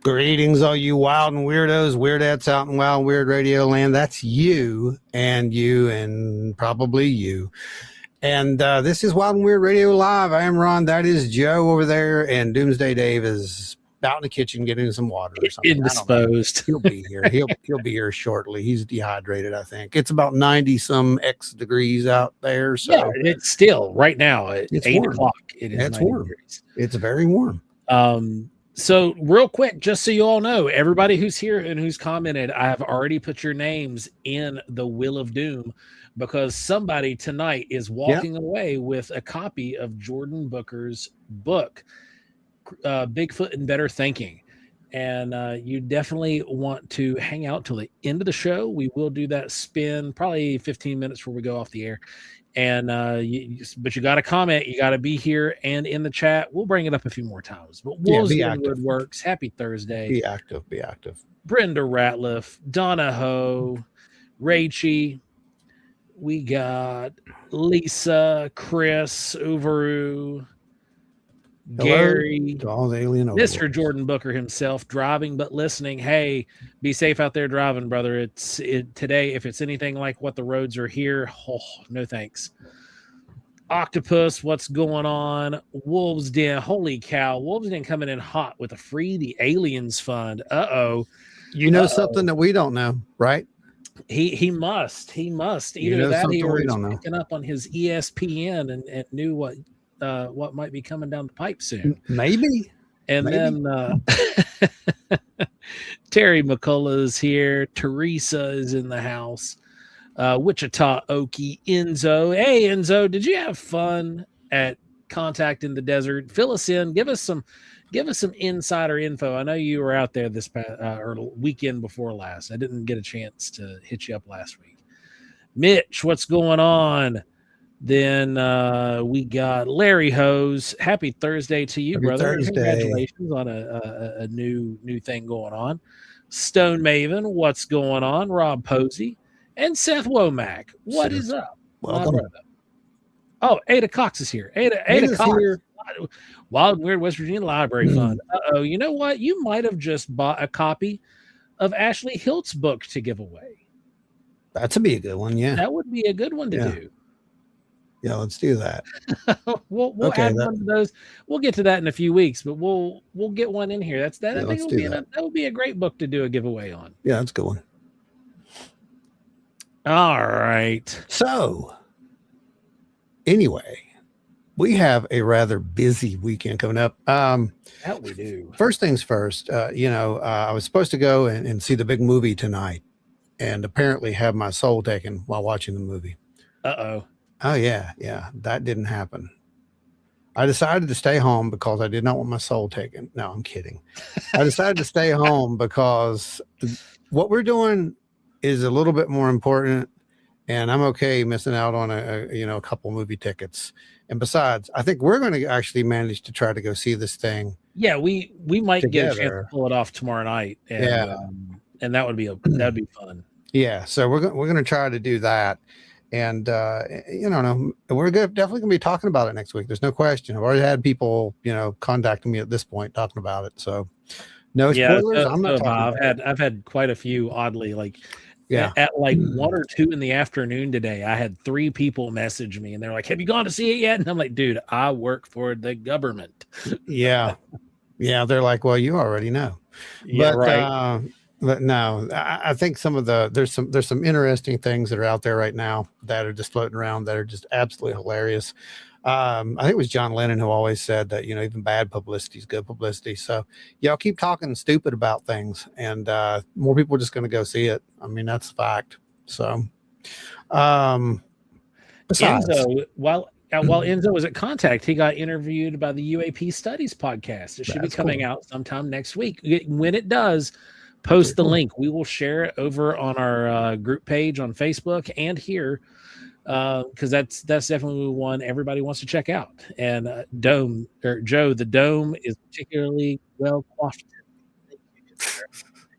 Greetings, all you wild and weirdos, weirdettes out in Wild Weird Radio Land. That's you and probably you. And this is Wild and Weird Radio Live. I am Ron. That is Joe over there. And Doomsday Dave is out in the kitchen getting some water or something. Indisposed. He'll be here. He'll be here shortly. He's dehydrated, I think. It's about 90 some X degrees out there. So yeah, it's still right now at 8 o'clock. It's warm. Degrees. It's very warm. So real quick, just so you all know, everybody who's here and who's commented, I have already put your names in the Wheel of Doom because somebody tonight is walking away with a copy of Jordan Booker's book, Bigfoot and Better Thinking. And you definitely want to hang out till the end of the show. We will do that spin probably 15 minutes before we go off the air. And but you got to comment, you got to be here and in the chat. We'll bring it up a few more times. But Wolves Woodworks, happy Thursday. Be active. Brenda Ratliff, Donna Ho, Rachy. We got Lisa, Chris, Uvaru, Gary, all the alien Mr. Jordan Booker himself, driving but listening. Hey, be safe out there driving, brother. Today, if it's anything like what the roads are here, no thanks. Octopus, what's going on? Wolves Den, holy cow. Wolves Den coming in hot with a free the aliens fund. You know something that we don't know, right? He must either that or he's picking up on his ESPN and knew what might be coming down the pipe soon. Maybe. Then Terry McCullough is here. Teresa is in the house. Wichita Okie, Enzo. Hey, Enzo, did you have fun at Contact in the Desert? Fill us in. Give us some insider info. I know you were out there this past or weekend before last. I didn't get a chance to hit you up last week. Mitch, what's going on? Then we got Larry Hose. Happy Thursday to you, brother. Congratulations on a new thing going on. Stone Maven, what's going on? Rob Posey and Seth Womack. What is up? Welcome. Oh, Ada Cox is here. Ada Cox. Here. Wild and Weird West Virginia Library Fund. You know what? You might have just bought a copy of Ashley Hilt's book to give away. That'd be a good one, yeah. That would be a good one to do. Yeah, let's do that. we'll add one to those. We'll get to that in a few weeks, but we'll get one in here. I think that would be a great book to do a giveaway on. Yeah, that's a good one. All right. So, anyway, we have a rather busy weekend coming up. That we do. First things first, I was supposed to go and see the big movie tonight and apparently have my soul taken while watching the movie. Oh, yeah. That didn't happen. I decided to stay home because I did not want my soul taken. No, I'm kidding. I decided to stay home because what we're doing is a little bit more important, and I'm okay missing out on a couple movie tickets. And besides, I think we're going to actually manage to try to go see this thing. Yeah, we might get a chance to pull it off tomorrow night. And, and that would be fun. Yeah, so we're going to try to do that. And, we're definitely going to be talking about it next week. There's no question. I've already had people, contacting me at this point talking about it. So no spoilers. I'm not talking I've had quite a few oddly at like 1 or 2 in the afternoon today. I had 3 people message me and they're like, have you gone to see it yet? And I'm like, dude, I work for the government. Yeah. They're like, well, you already know. Yeah, right. But no, I think there's some interesting things that are out there right now that are just floating around that are just absolutely hilarious. I think it was John Lennon who always said that, even bad publicity is good publicity. So y'all keep talking stupid about things and more people are just going to go see it. I mean, that's a fact. So, Enzo, while while Enzo was at Contact, he got interviewed by the UAP Studies podcast. It should be coming out sometime next week. When it does, post the link. We will share it over on our group page on Facebook and here, because that's definitely one everybody wants to check out. And Joe, the dome is particularly well quaffed.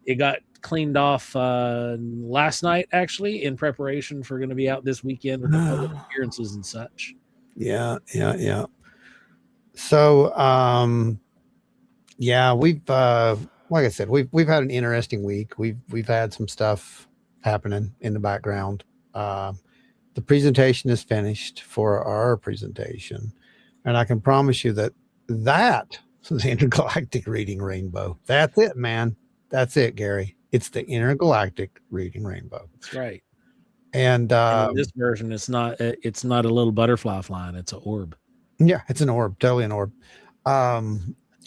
It got cleaned off last night, actually, in preparation for going to be out this weekend with the public appearances and such. Yeah. So, we've like I said, we've had an interesting week. We've had some stuff happening in the background. The presentation is finished for our presentation, and I can promise you that the Intergalactic Reading Rainbow. That's it, man. That's it, Gary. It's the Intergalactic Reading Rainbow. That's right. And in this version, it's not a little butterfly flying. It's an orb. Yeah, it's an orb. Totally an orb.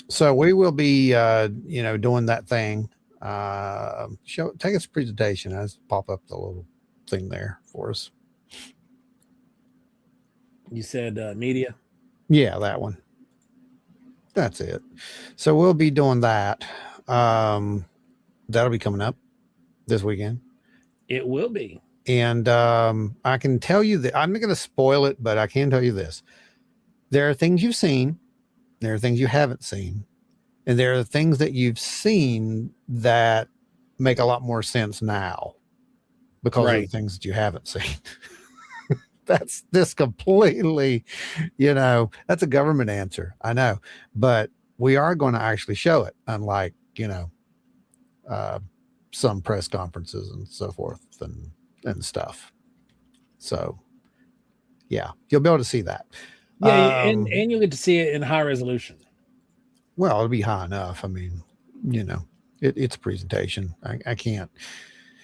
So we will be, doing that thing. Take us a presentation. Let's pop up the little thing there for us. You said media? Yeah, that one. That's it. So we'll be doing that. That'll be coming up this weekend. It will be. And I can tell you that I'm not going to spoil it, but I can tell you this. There are things you've seen. There are things you haven't seen. And there are things that you've seen that make a lot more sense now because of the things that you haven't seen. That's this completely, that's a government answer. I know, but we are going to actually show it, unlike, some press conferences and so forth and stuff. So yeah, you'll be able to see that. Yeah. And you'll get to see it in high resolution. Well, it'll be high enough. I mean, it's a presentation. I can't,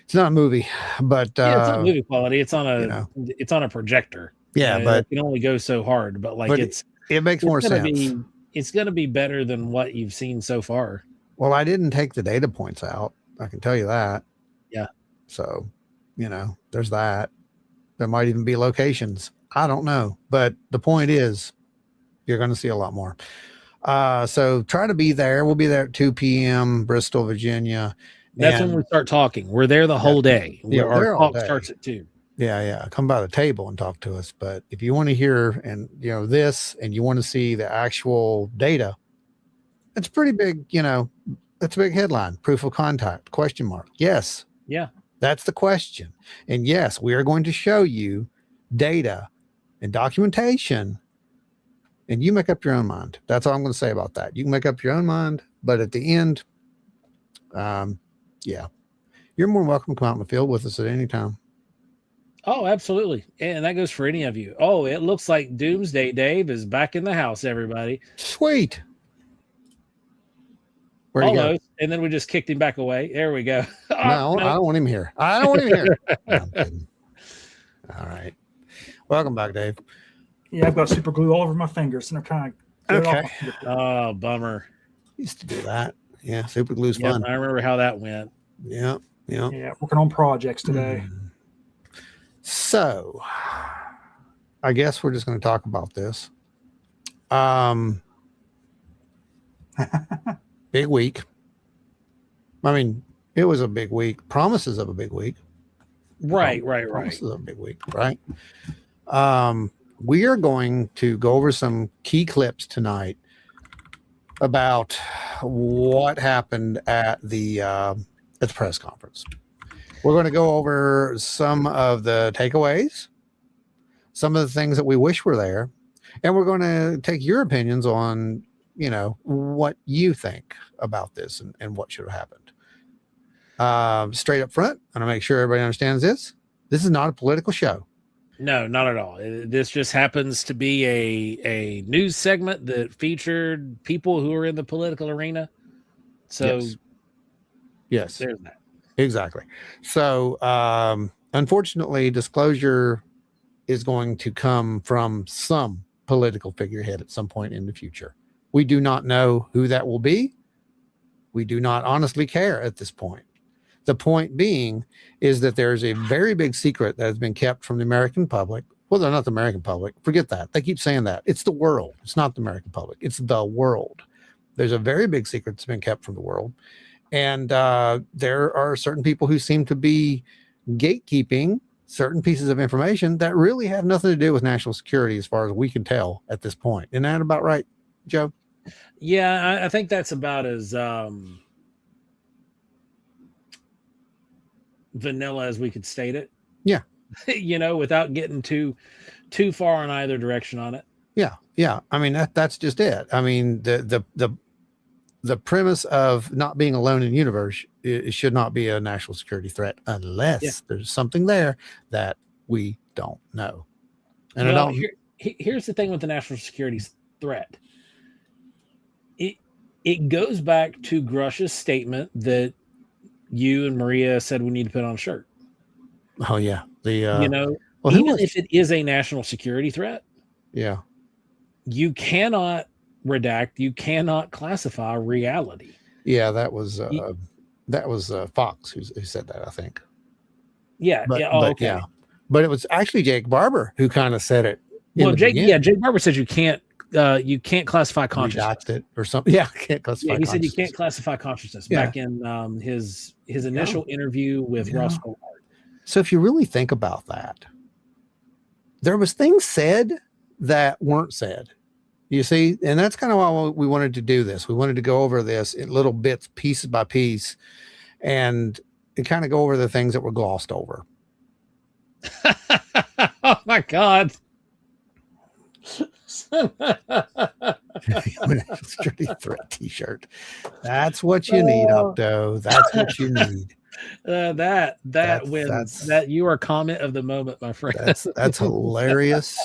it's not a movie, but it's not movie quality. It's on a projector. Yeah, but it can only go so hard. But it makes more sense. It's going to be better than what you've seen so far. Well, I didn't take the data points out. I can tell you that. Yeah. So, there's that. There might even be locations. I don't know, but the point is, you're going to see a lot more. So try to be there. We'll be there at 2 p.m. Bristol, Virginia. That's when we start talking. We're there the whole day. Our talk starts at 2. Yeah. Come by the table and talk to us. But if you want to hear this and you want to see the actual data, it's pretty big, that's a big headline. Proof of contact, ? Yes. Yeah. That's the question. And yes, we are going to show you data and documentation, and you make up your own mind. That's all I'm going to say about that. You can make up your own mind, but at the end, you're more than welcome to come out in the field with us at any time. Oh, absolutely. And that goes for any of you. Oh, it looks like Doomsday Dave is back in the house, everybody. Sweet. Where'd he go? And then we just kicked him back away. There we go. No, I don't want him here. I don't want him here. No, I'm kidding. All right. Welcome back, Dave. Yeah, I've got super glue all over my fingers, and I'm kind of okay. Oh, bummer. Used to do that. Yeah, super glue's fun. I remember how that went. Yeah. Working on projects today. So, I guess we're just going to talk about this. Big week. I mean, it was a big week. Promises of a big week. Right. Promises of a big week, right? We are going to go over some key clips tonight about what happened at the press conference. We're going to go over some of the takeaways, some of the things that we wish were there, and we're going to take your opinions on, what you think about this and what should have happened. Straight up front, I want to make sure everybody understands this. This is not a political show. No, not at all. This just happens to be a news segment that featured people who are in the political arena. So, yes. There's that. Exactly. So, unfortunately, disclosure is going to come from some political figurehead at some point in the future. We do not know who that will be. We do not honestly care at this point. The point being is that there's a very big secret that has been kept from the American public Well, they're not the American public. Forget that. They keep saying that. It's the world. It's not the American public. It's the world. There's a very big secret that's been kept from the world. And there are certain people who seem to be gatekeeping certain pieces of information that really have nothing to do with national security as far as we can tell at this point. Isn't that about right, Joe? Yeah, I think that's about as vanilla as we could state it. Yeah. Without getting too far in either direction on it. Yeah. I mean, that's just it. I mean, the premise of not being alone in the universe, it should not be a national security threat unless there's something there that we don't know. And well, here's the thing with the national security threat. It goes back to Grush's statement that you and Maria said we need to put on a shirt. Oh yeah. Even if it is a national security threat, you cannot redact, you cannot classify reality. Yeah, that was Fox who said that, I think. Yeah, okay. But it was actually Jake Barber who kind of said it. Jake Barber said you can't classify consciousness. Redact it or something. Yeah, can't classify. Yeah, he said you can't classify consciousness back in his initial interview with Ross Goldhart. So if you really think about that, there was things said that weren't said. You see, and that's kind of why we wanted to do this. We wanted to go over this in little bits, pieces by piece, and kind of go over the things that were glossed over. Oh my God. Security threat t-shirt. That's what you need, Opto. That's what you need. That wins. That you are comment of the moment, my friend. That's hilarious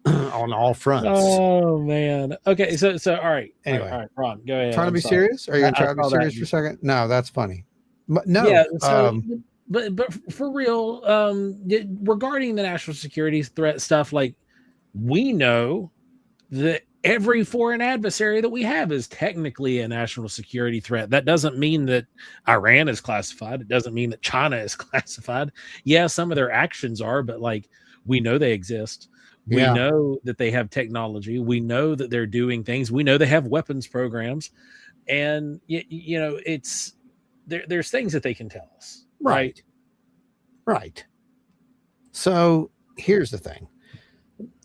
on all fronts. Oh man. Okay, so all right. Anyway, all right, Ron, go ahead. Trying to be serious? Are you gonna try to be serious for a second? No, that's funny. But no. Yeah. So, but for real, regarding the national security threat stuff, like we know that every foreign adversary that we have is technically a national security threat. That doesn't mean that Iran is classified. It doesn't mean that China is classified. Yeah, some of their actions are, but like we know they exist. We know that they have technology. We know that they're doing things. We know they have weapons programs, and it's there's things that they can tell us. Right. So here's the thing.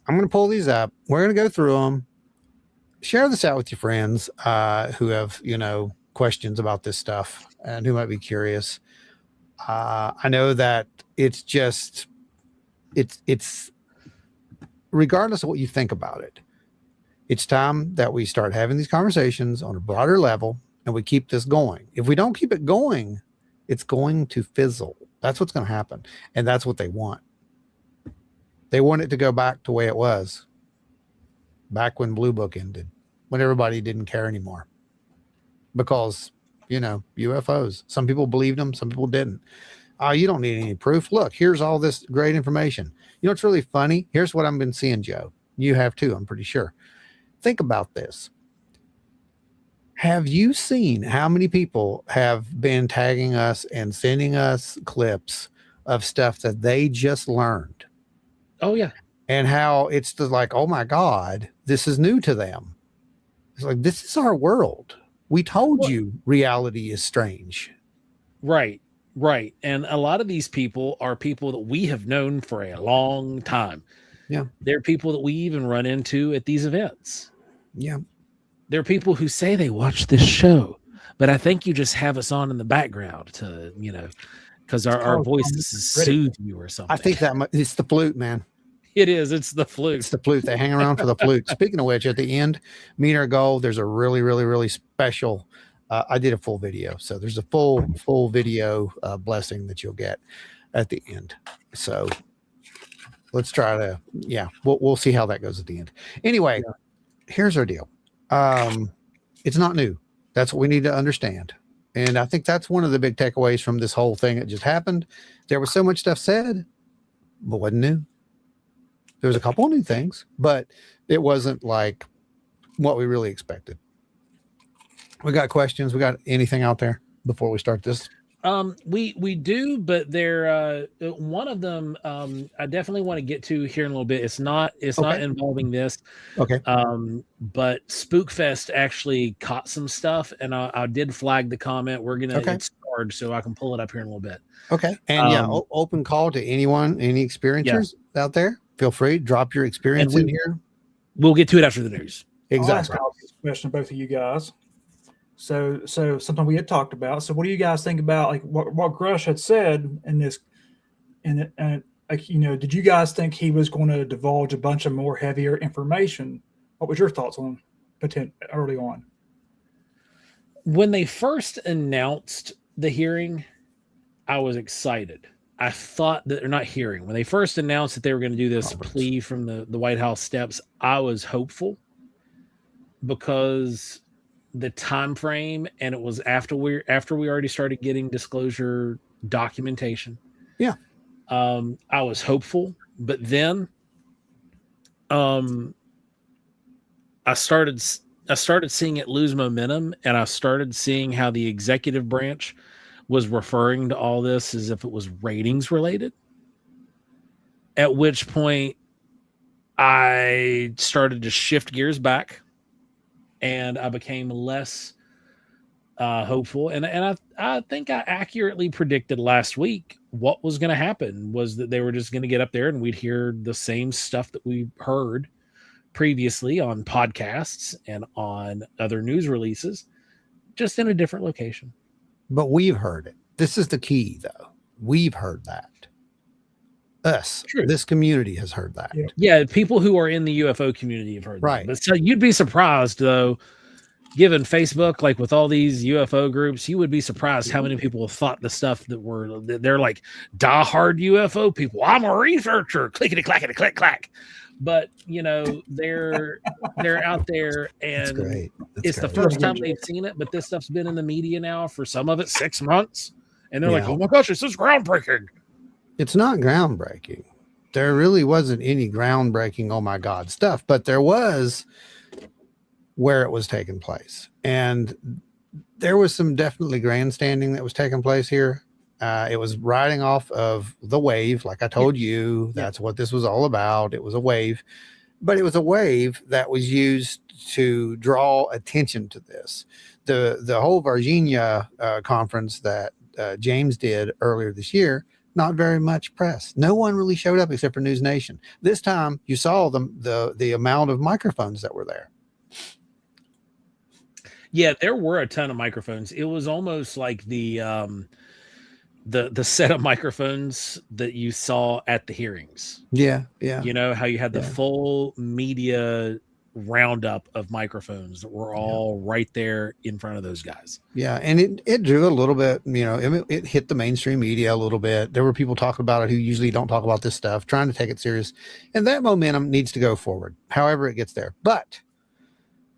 I'm going to pull these up. We're going to go through them. Share this out with your friends who have, questions about this stuff and who might be curious. I know that it's regardless of what you think about it, it's time that we start having these conversations on a broader level and we keep this going. If we don't keep it going, it's going to fizzle. That's what's going to happen. And that's what they want. They want it to go back to the way it was back when Blue Book ended, when everybody didn't care anymore because, UFOs, some people believed them. Some people didn't. You don't need any proof. Look, here's all this great information. It's really funny. Here's what I've been seeing, Joe. You have too, I'm pretty sure. Think about this. Have you seen how many people have been tagging us and sending us clips of stuff that they just learned? Oh, yeah. And how it's like, oh my God, this is new to them. It's like, this is our world. We told you reality is strange. Right. And a lot of these people are people that we have known for a long time. Yeah. They're people that we even run into at these events. Yeah. They're people who say they watch this show, but I think you just have us on in the background to, because our voices soothe you or something. I think it's the flute, man. It is. It's the flute. It's the flute. They hang around for the flute. Speaking of which, at the end, Meet Our Goal, there's a really, really, really special. I did a full video. So there's a full video blessing that you'll get at the end. So let's try to, we'll see how that goes at the end. Anyway, here's our deal. It's not new. That's what we need to understand. And I think that's one of the big takeaways from this whole thing that just happened. There was so much stuff said, but wasn't new. There was a couple of new things, but it wasn't like what we really expected. We got questions. We got anything out there before we start this? We do, but they're one of them. I definitely want to get to here in a little bit. It's not involving this. Okay. But Spookfest actually caught some stuff, and I did flag the comment. We're gonna it's starred, so I can pull it up here in a little bit. Okay. And open call to anyone, any experiencers out there. Feel free, drop your experience in here. We'll get to it after the news. Exactly. I'll ask this question to both of you guys. So something we had talked about. So what do you guys think about like what Grush had said in this? And like, you know, did you guys think he was going to divulge a bunch of more heavier information? What was your thoughts on early on? When they first announced the hearing, I was excited. I thought that they're not hearing. When they first announced that they were going to do this plea from the White House steps, I was hopeful because the time frame, and it was after we already started getting disclosure documentation. Yeah. I was hopeful, but then I started seeing it lose momentum, and I started seeing how the executive branch was referring to all this as if it was ratings related. At which point I started to shift gears back, and I became less hopeful. And I think I accurately predicted last week what was going to happen was that they were just going to get up there and we'd hear the same stuff that we heard previously on podcasts and on other news releases, just in a different location. But we've heard it. This is the key, though. We've heard that. This community has heard that. Yeah, people who are in the UFO community have heard that. But so you'd be surprised, though, given Facebook, like with all these UFO groups, you would be surprised how many people have thought the stuff they're like diehard UFO people. I'm a researcher, clickety clackety click clack. But you know, they're out there, and it's the first time they've seen it. But this stuff's been in the media now for some of it 6 months, and they're like, "Oh my gosh, this is groundbreaking." It's not groundbreaking. There really wasn't any groundbreaking, oh my God stuff, but there was where it was taking place. And there was some definitely grandstanding that was taking place here. It was riding off of the wave. Like I told you, that's what this was all about. It was a wave, but it was a wave that was used to draw attention to this. The whole Virginia conference that James did earlier this year, not very much press. No one really showed up except for News Nation. This time you saw the amount of microphones that were there. Yeah, there were a ton of microphones. It was almost like the set of microphones that you saw at the hearings. Yeah. You know how you had the full media roundup of microphones that were all right there in front of those guys. Yeah, and it drew a little bit, you know, it hit the mainstream media a little bit. There were people talking about it who usually don't talk about this stuff, trying to take it serious. And that momentum needs to go forward, however it gets there. But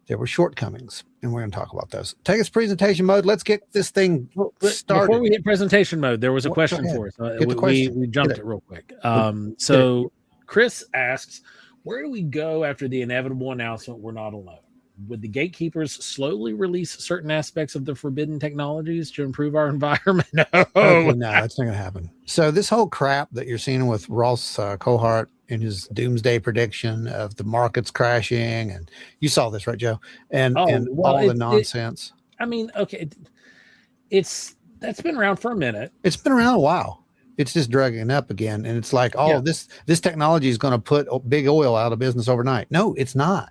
there were shortcomings, and we're going to talk about those. Take us presentation mode. Let's get this thing started. Before we hit presentation mode, there was a question for us. We jumped it real quick. So Chris asks, where do we go after the inevitable announcement we're not alone? Would the gatekeepers slowly release certain aspects of the forbidden technologies to improve our environment? No, it's not going to happen. So this whole crap that you're seeing with Ross Cohart in his doomsday prediction of the markets crashing, and you saw this, right, Joe? And all the nonsense. That's been around for a minute. It's been around a while. It's just dragging up again, and it's like, this technology is going to put big oil out of business overnight. No, it's not.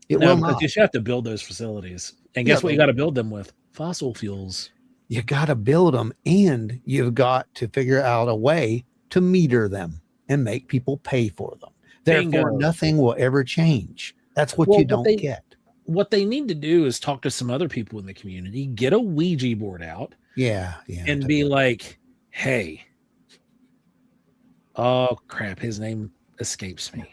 It will not. You have to build those facilities, and guess what? You got to build them with fossil fuels. You got to build them, and you've got to figure out a way to meter them and make people pay for them. Therefore, nothing will ever change. That's what you don't get. What they need to do is talk to some other people in the community, get a Ouija board out, and be like, "Hey, oh crap, his name escapes me,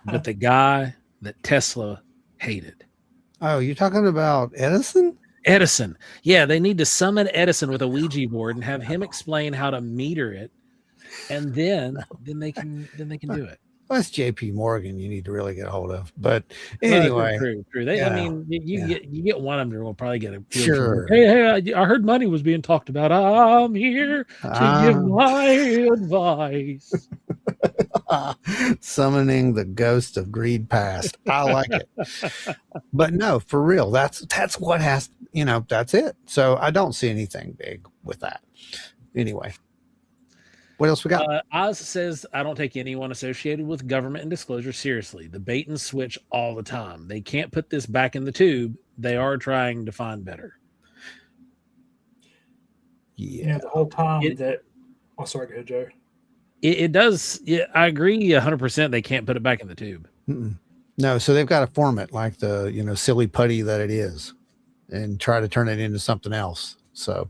but the guy that Tesla hated." Oh, you're talking about Edison? Edison. Yeah, they need to summon Edison with a Ouija board and have him explain how to meter it, and then they can do it. Well, that's JP Morgan you need to really get a hold of. But anyway. True. They, I mean, you get one of them, we'll probably get a sure. Hey, I heard money was being talked about. I'm here to give my advice. Summoning the ghost of greed past. I like it. But no, for real, that's what has, that's it. So I don't see anything big with that. Anyway. What else we got? Oz says, I don't take anyone associated with government and disclosure seriously. The bait and switch all the time. They can't put this back in the tube. They are trying to find better. Yeah, the whole time sorry, go ahead, Joe. It does. Yeah, I agree 100%. They can't put it back in the tube. Mm-mm. No, so they've got to form it like the, silly putty that it is and try to turn it into something else. So,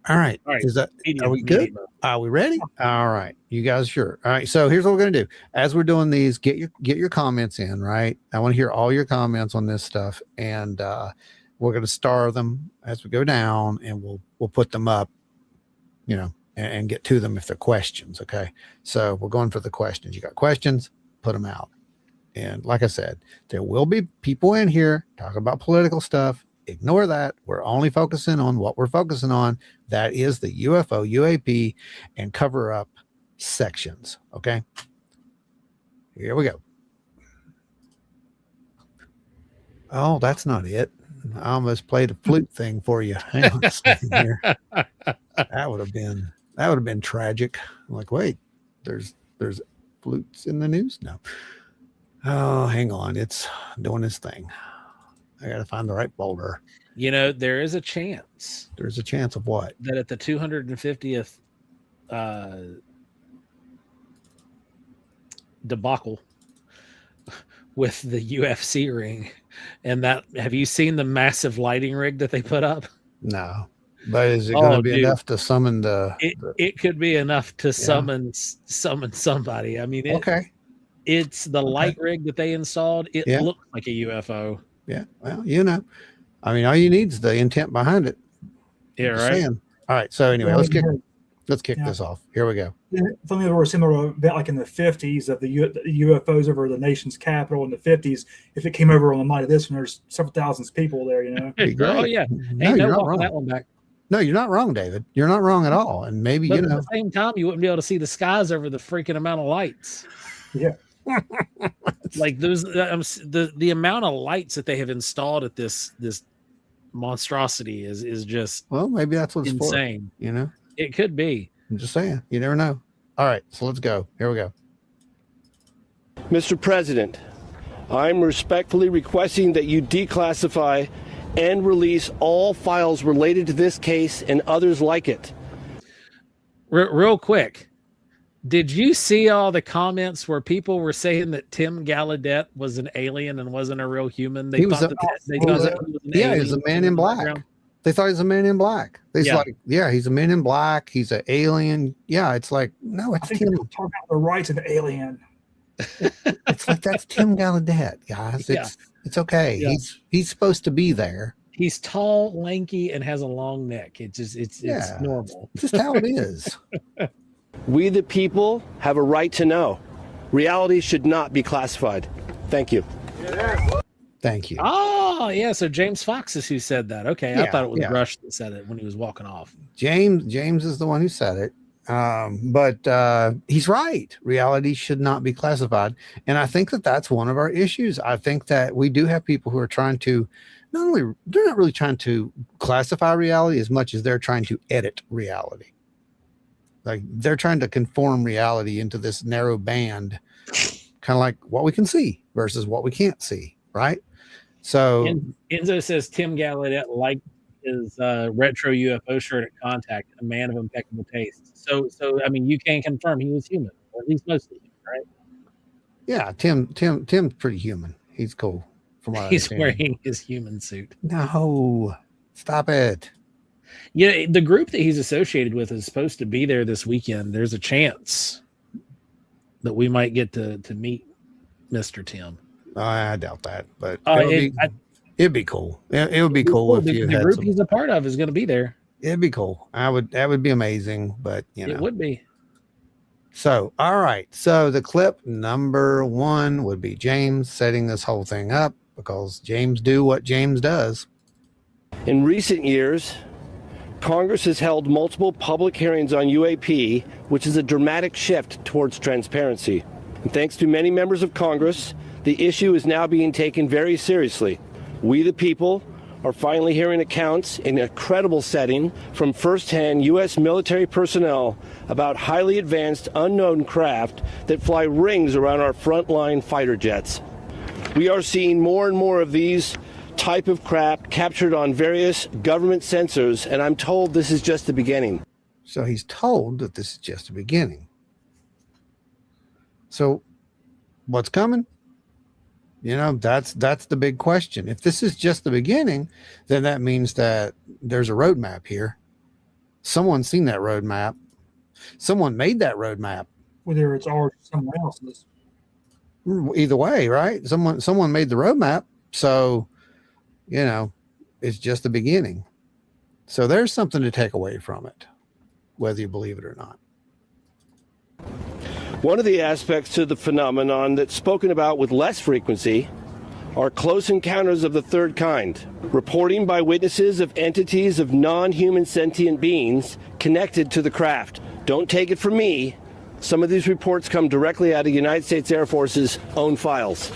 All right. Are we good? Are we ready? All right. You guys sure? All right. So here's what we're going to do. As we're doing these, get your comments in, right? I want to hear all your comments on this stuff. And we're going to star them as we go down, and we'll put them up, and get to them if they're questions. Okay. So we're going for the questions. You got questions, put them out. And like I said, there will be people in here talking about political stuff. Ignore that. We're only focusing on what we're focusing on. That is the UFO, UAP, and Coverup sections. Okay. Here we go. Oh, that's not it. I almost played a flute thing for you. Hang on a second here. That would have been tragic. I'm like, wait, there's flutes in the news? No. Oh, hang on. It's doing this thing. I got to find the right folder. There is a chance. There's a chance of what? That at the 250th debacle with the UFC ring, and have you seen the massive lighting rig that they put up? No, but is it going to be enough to summon It could be enough to summon somebody. I mean, okay. It's the light rig that they installed. It looks like a UFO. Yeah, well, all you need is the intent behind it. Yeah, right. All right, so anyway, let's kick this off. Here we go. Something that were similar event like in the 50s of the UFOs over the nation's capital in the 50s. If it came over on the night of this one, there's several thousands of people there. Oh yeah, no, you're not wrong. That one back. No, you're not wrong, David. You're not wrong at all. And maybe at the same time, you wouldn't be able to see the skies over the freaking amount of lights. Yeah. Like those the amount of lights that they have installed at this monstrosity is just maybe that's what's insane. For, it could be. I'm just saying, you never know. All right, so let's go. Here we go. Mr. President, I'm respectfully requesting that you declassify and release all files related to this case and others like it. Real quick. Did you see all the comments where people were saying that Tim Gallaudet was an alien and wasn't a real human? He was a man in black. They thought he was a man in black. He's he's a man in black. He's an alien. Yeah, it's like, no, it's Tim. Talking about the rights of the alien. It's like, that's Tim Gallaudet, guys. It's okay. Yeah. He's supposed to be there. He's tall, lanky, and has a long neck. It's normal. It's just how it is. We, the people, have a right to know. Reality should not be classified. Thank you. Thank you. Oh, yeah. So James Fox is who said that. Okay. I thought it was Rush that said it when he was walking off. James is the one who said it. But he's right. Reality should not be classified. And I think that's one of our issues. I think that we do have people who are trying to they're not really trying to classify reality as much as they're trying to edit reality. Like they're trying to conform reality into this narrow band, kind of like what we can see versus what we can't see. Right. So Enzo says Tim Gallaudet liked his retro UFO shirt at Contact, a man of impeccable taste. So I mean, you can confirm he was human, or at least mostly human, right? Yeah, Tim's pretty human. He's cool. From what he's wearing his human suit. No, stop it. Yeah, the group that he's associated with is supposed to be there this weekend. There's a chance that we might get to meet Mr. Tim. I doubt that, but it'd be cool. It would be cool if you the group he's a part of is going to be there. It'd be cool. That would be amazing, but it would be. So, all right. So the clip number 1 would be James setting this whole thing up because James do what James does. In recent years, Congress has held multiple public hearings on UAP, which is a dramatic shift towards transparency. And thanks to many members of Congress, the issue is now being taken very seriously. We, the people, are finally hearing accounts in a credible setting from firsthand U.S. military personnel about highly advanced unknown craft that fly rings around our frontline fighter jets. We are seeing more and more of these type of craft captured on various government sensors, and I'm told this is just the beginning. So he's told that this is just the beginning. So what's coming? You know, that's the big question. If this is just the beginning, then that means that there's a roadmap here. Someone's seen that roadmap. Someone made that roadmap. Whether it's ours or someone else's. Either way, right? Someone made the roadmap. So, you know, it's just the beginning. So there's something to take away from it, whether you believe it or not. One of the aspects to the phenomenon that's spoken about with less frequency are close encounters of the third kind, reporting by witnesses of entities of non-human sentient beings connected to the craft. Don't take it from me. Some of these reports come directly out of the United States Air Force's own files.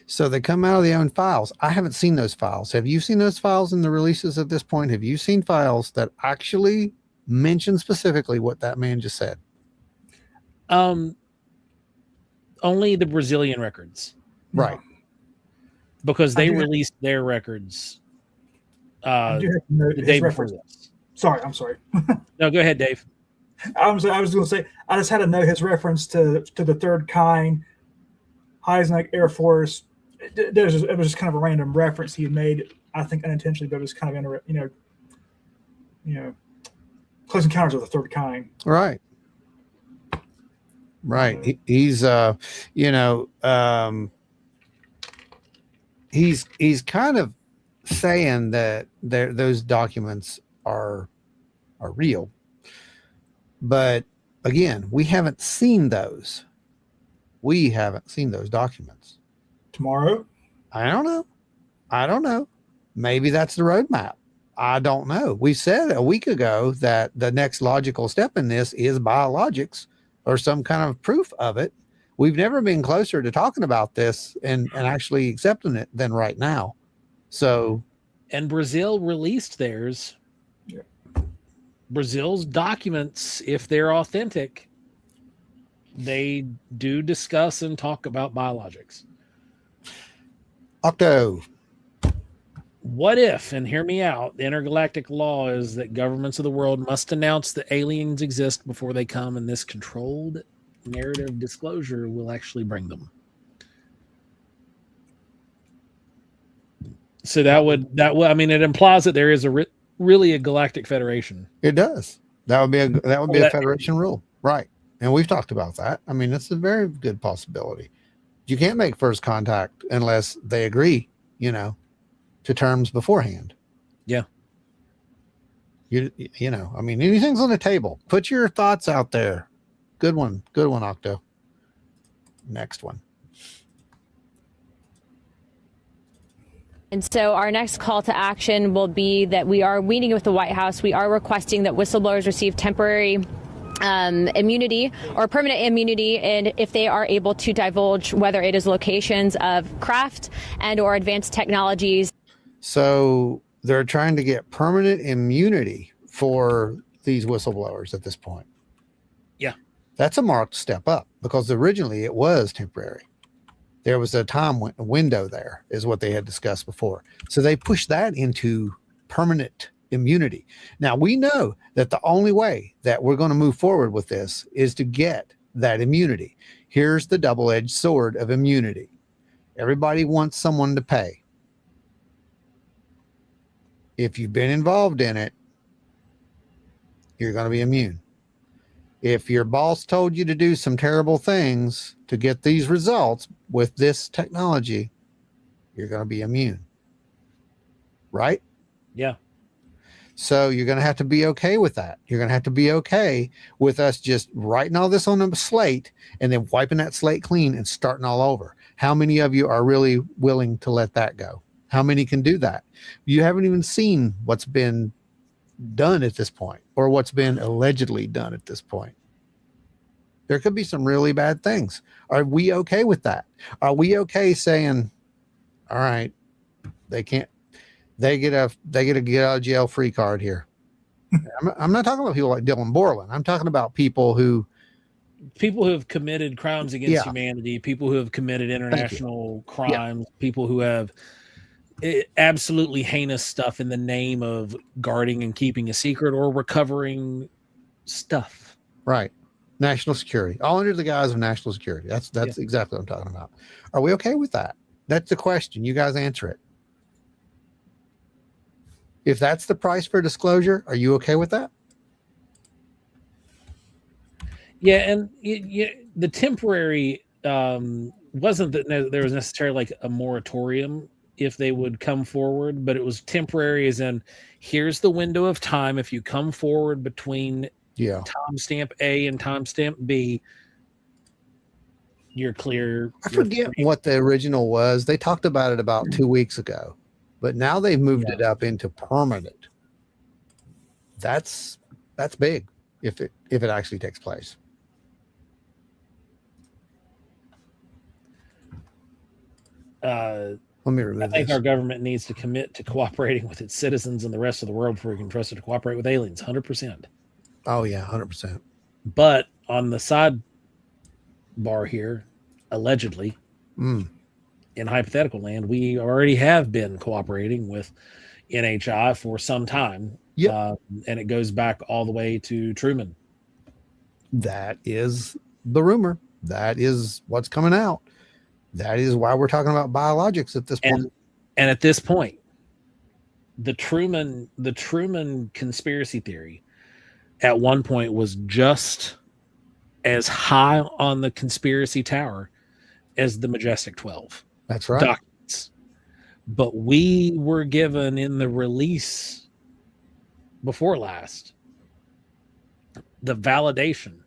So they come out of the own files. I haven't seen those files. Have you seen those files in the releases at this point? Have you seen files that actually mention specifically what that man just said? Only the Brazilian records. Right. Because they released their records the day before this. Sorry, I'm sorry. No, go ahead, Dave. I was going to say, I just had to know his reference to the third kind, Heisenberg Air Force. It was just kind of a random reference he made, I think unintentionally, but it was kind of, Close Encounters of the Third Kind. Right. Right. He's he's kind of saying that those documents are real. But again, we haven't seen those. We haven't seen those documents. Tomorrow? I don't know. Maybe that's the roadmap. I don't know. We said a week ago that the next logical step in this is biologics or some kind of proof of it. We've never been closer to talking about this and actually accepting it than right now. So, and Brazil released theirs. Yeah. Brazil's documents, if they're authentic, they do discuss and talk about biologics. Octo. What if, and hear me out, the intergalactic law is that governments of the world must announce that aliens exist before they come, and this controlled narrative disclosure will actually bring them. So that would, I mean, it implies that there is really a galactic federation. It does. That would be a federation rule. Right. And we've talked about that. I mean, it's a very good possibility. You can't make first contact unless they agree, to terms beforehand. Yeah. I mean, anything's on the table. Put your thoughts out there. Good one, Octo. Next one. And so our next call to action will be that we are meeting with the White House. We are requesting that whistleblowers receive temporary immunity or permanent immunity, and if they are able to divulge whether it is locations of craft and or advanced technologies. So they're trying to get permanent immunity for these whistleblowers at this point. Yeah. That's a marked step up because originally it was temporary. There was a time window there is what they had discussed before. So they pushed that into permanent immunity. Now we know that the only way that we're going to move forward with this is to get that immunity. Here's the double-edged sword of immunity. Everybody wants someone to pay. If you've been involved in it, you're going to be immune. If your boss told you to do some terrible things to get these results with this technology, you're going to be immune. Right? Yeah. So you're going to have to be okay with that. You're going to have to be okay with us just writing all this on a slate and then wiping that slate clean and starting all over. How many of you are really willing to let that go? How many can do that? You haven't even seen what's been done at this point, or what's been allegedly done at this point. There could be some really bad things. Are we okay with that? Are we okay saying, all right, they get a get out of jail free card here? I'm not talking about people like Dylan Borland. I'm talking about people who have committed crimes against humanity, people who have committed international crimes, people who have absolutely heinous stuff in the name of guarding and keeping a secret or recovering stuff. Right. National security, all under the guise of national security. That's exactly what I'm talking about. Are we okay with that? That's the question. You guys answer it. If that's the price for disclosure, are you okay with that? Yeah, and the temporary wasn't that there was necessarily like a moratorium if they would come forward, but it was temporary as in, here's the window of time. If you come forward between timestamp A and timestamp B, you're clear. I forget what the original was. They talked about it about 2 weeks ago, but now they've moved it up into permanent. That's big if it actually takes place. Let me remove I think this. our government needs to commit to cooperating with its citizens and the rest of the world before we can trust it to cooperate with aliens. 100%. Oh yeah, 100%. But on the side bar here, allegedly, in hypothetical land, we already have been cooperating with NHI for some time. And it goes back all the way to Truman. That is the rumor. That is what's coming out. That is why we're talking about biologics at this point. And at this point, the Truman conspiracy theory at one point was just as high on the conspiracy tower as the Majestic 12. That's right. Documents. But we were given in the release before last the validation.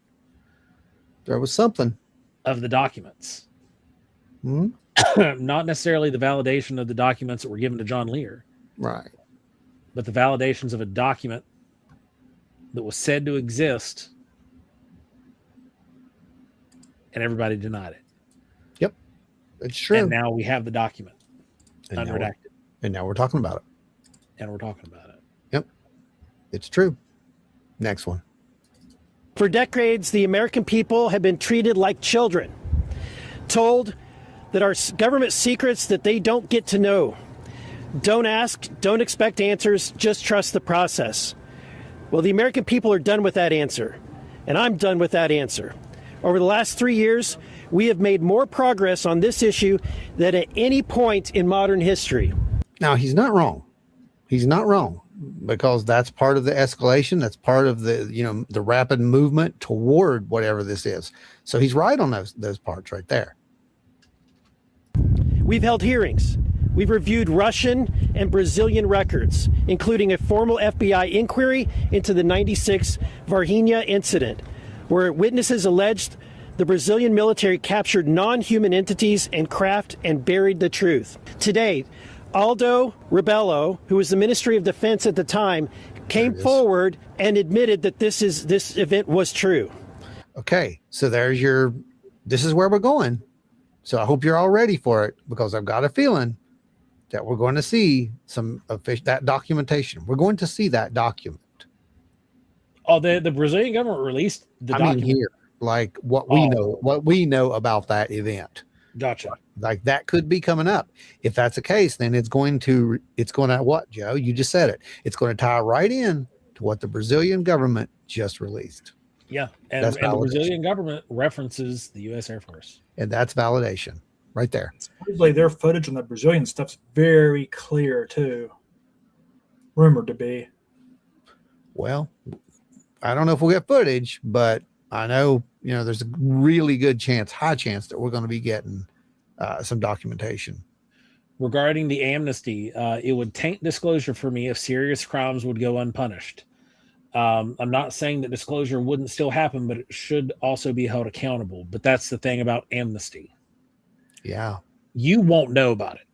There was something of the documents. Not necessarily the validation of the documents that were given to John Lear. Right. But the validations of a document that was said to exist and everybody denied it. Yep. It's true. And now we have the document unredacted. And now we're talking about it. Yep. It's true. Next one. For decades, the American people have been treated like children, told that our government secrets that they don't get to know. Don't ask, don't expect answers, just trust the process. Well, the American people are done with that answer, and I'm done with that answer. Over the last 3 years, we have made more progress on this issue than at any point in modern history. Now, he's not wrong. He's not wrong, because that's part of the escalation. That's part of the, the rapid movement toward whatever this is. So he's right on those parts right there. We've held hearings. We've reviewed Russian and Brazilian records, including a formal FBI inquiry into the 96 Varginha incident, where witnesses alleged the Brazilian military captured non-human entities and craft and buried the truth. Today, Aldo Rebelo, who was the Ministry of Defense at the time, came forward and admitted that this event was true. Okay, so this is where we're going. So I hope you're all ready for it, because I've got a feeling that we're going to see that documentation. We're going to see that document. Oh, the Brazilian government released the document. Here, like what we know about that event. Gotcha. Like that could be coming up. If that's the case, then it's going to what, Joe? You just said it. It's going to tie right in to what the Brazilian government just released. Yeah. And the Brazilian government references the U.S. Air Force. And that's validation right there. Supposedly their footage on the Brazilian stuff's very clear too. Rumored to be. Well, I don't know if we'll get footage, but I know, there's a really good chance, high chance, that we're going to be getting some documentation. regarding the amnesty, it would taint disclosure for me if serious crimes would go unpunished. I'm not saying that disclosure wouldn't still happen, but it should also be held accountable. But that's the thing about amnesty. Yeah. You won't know about it.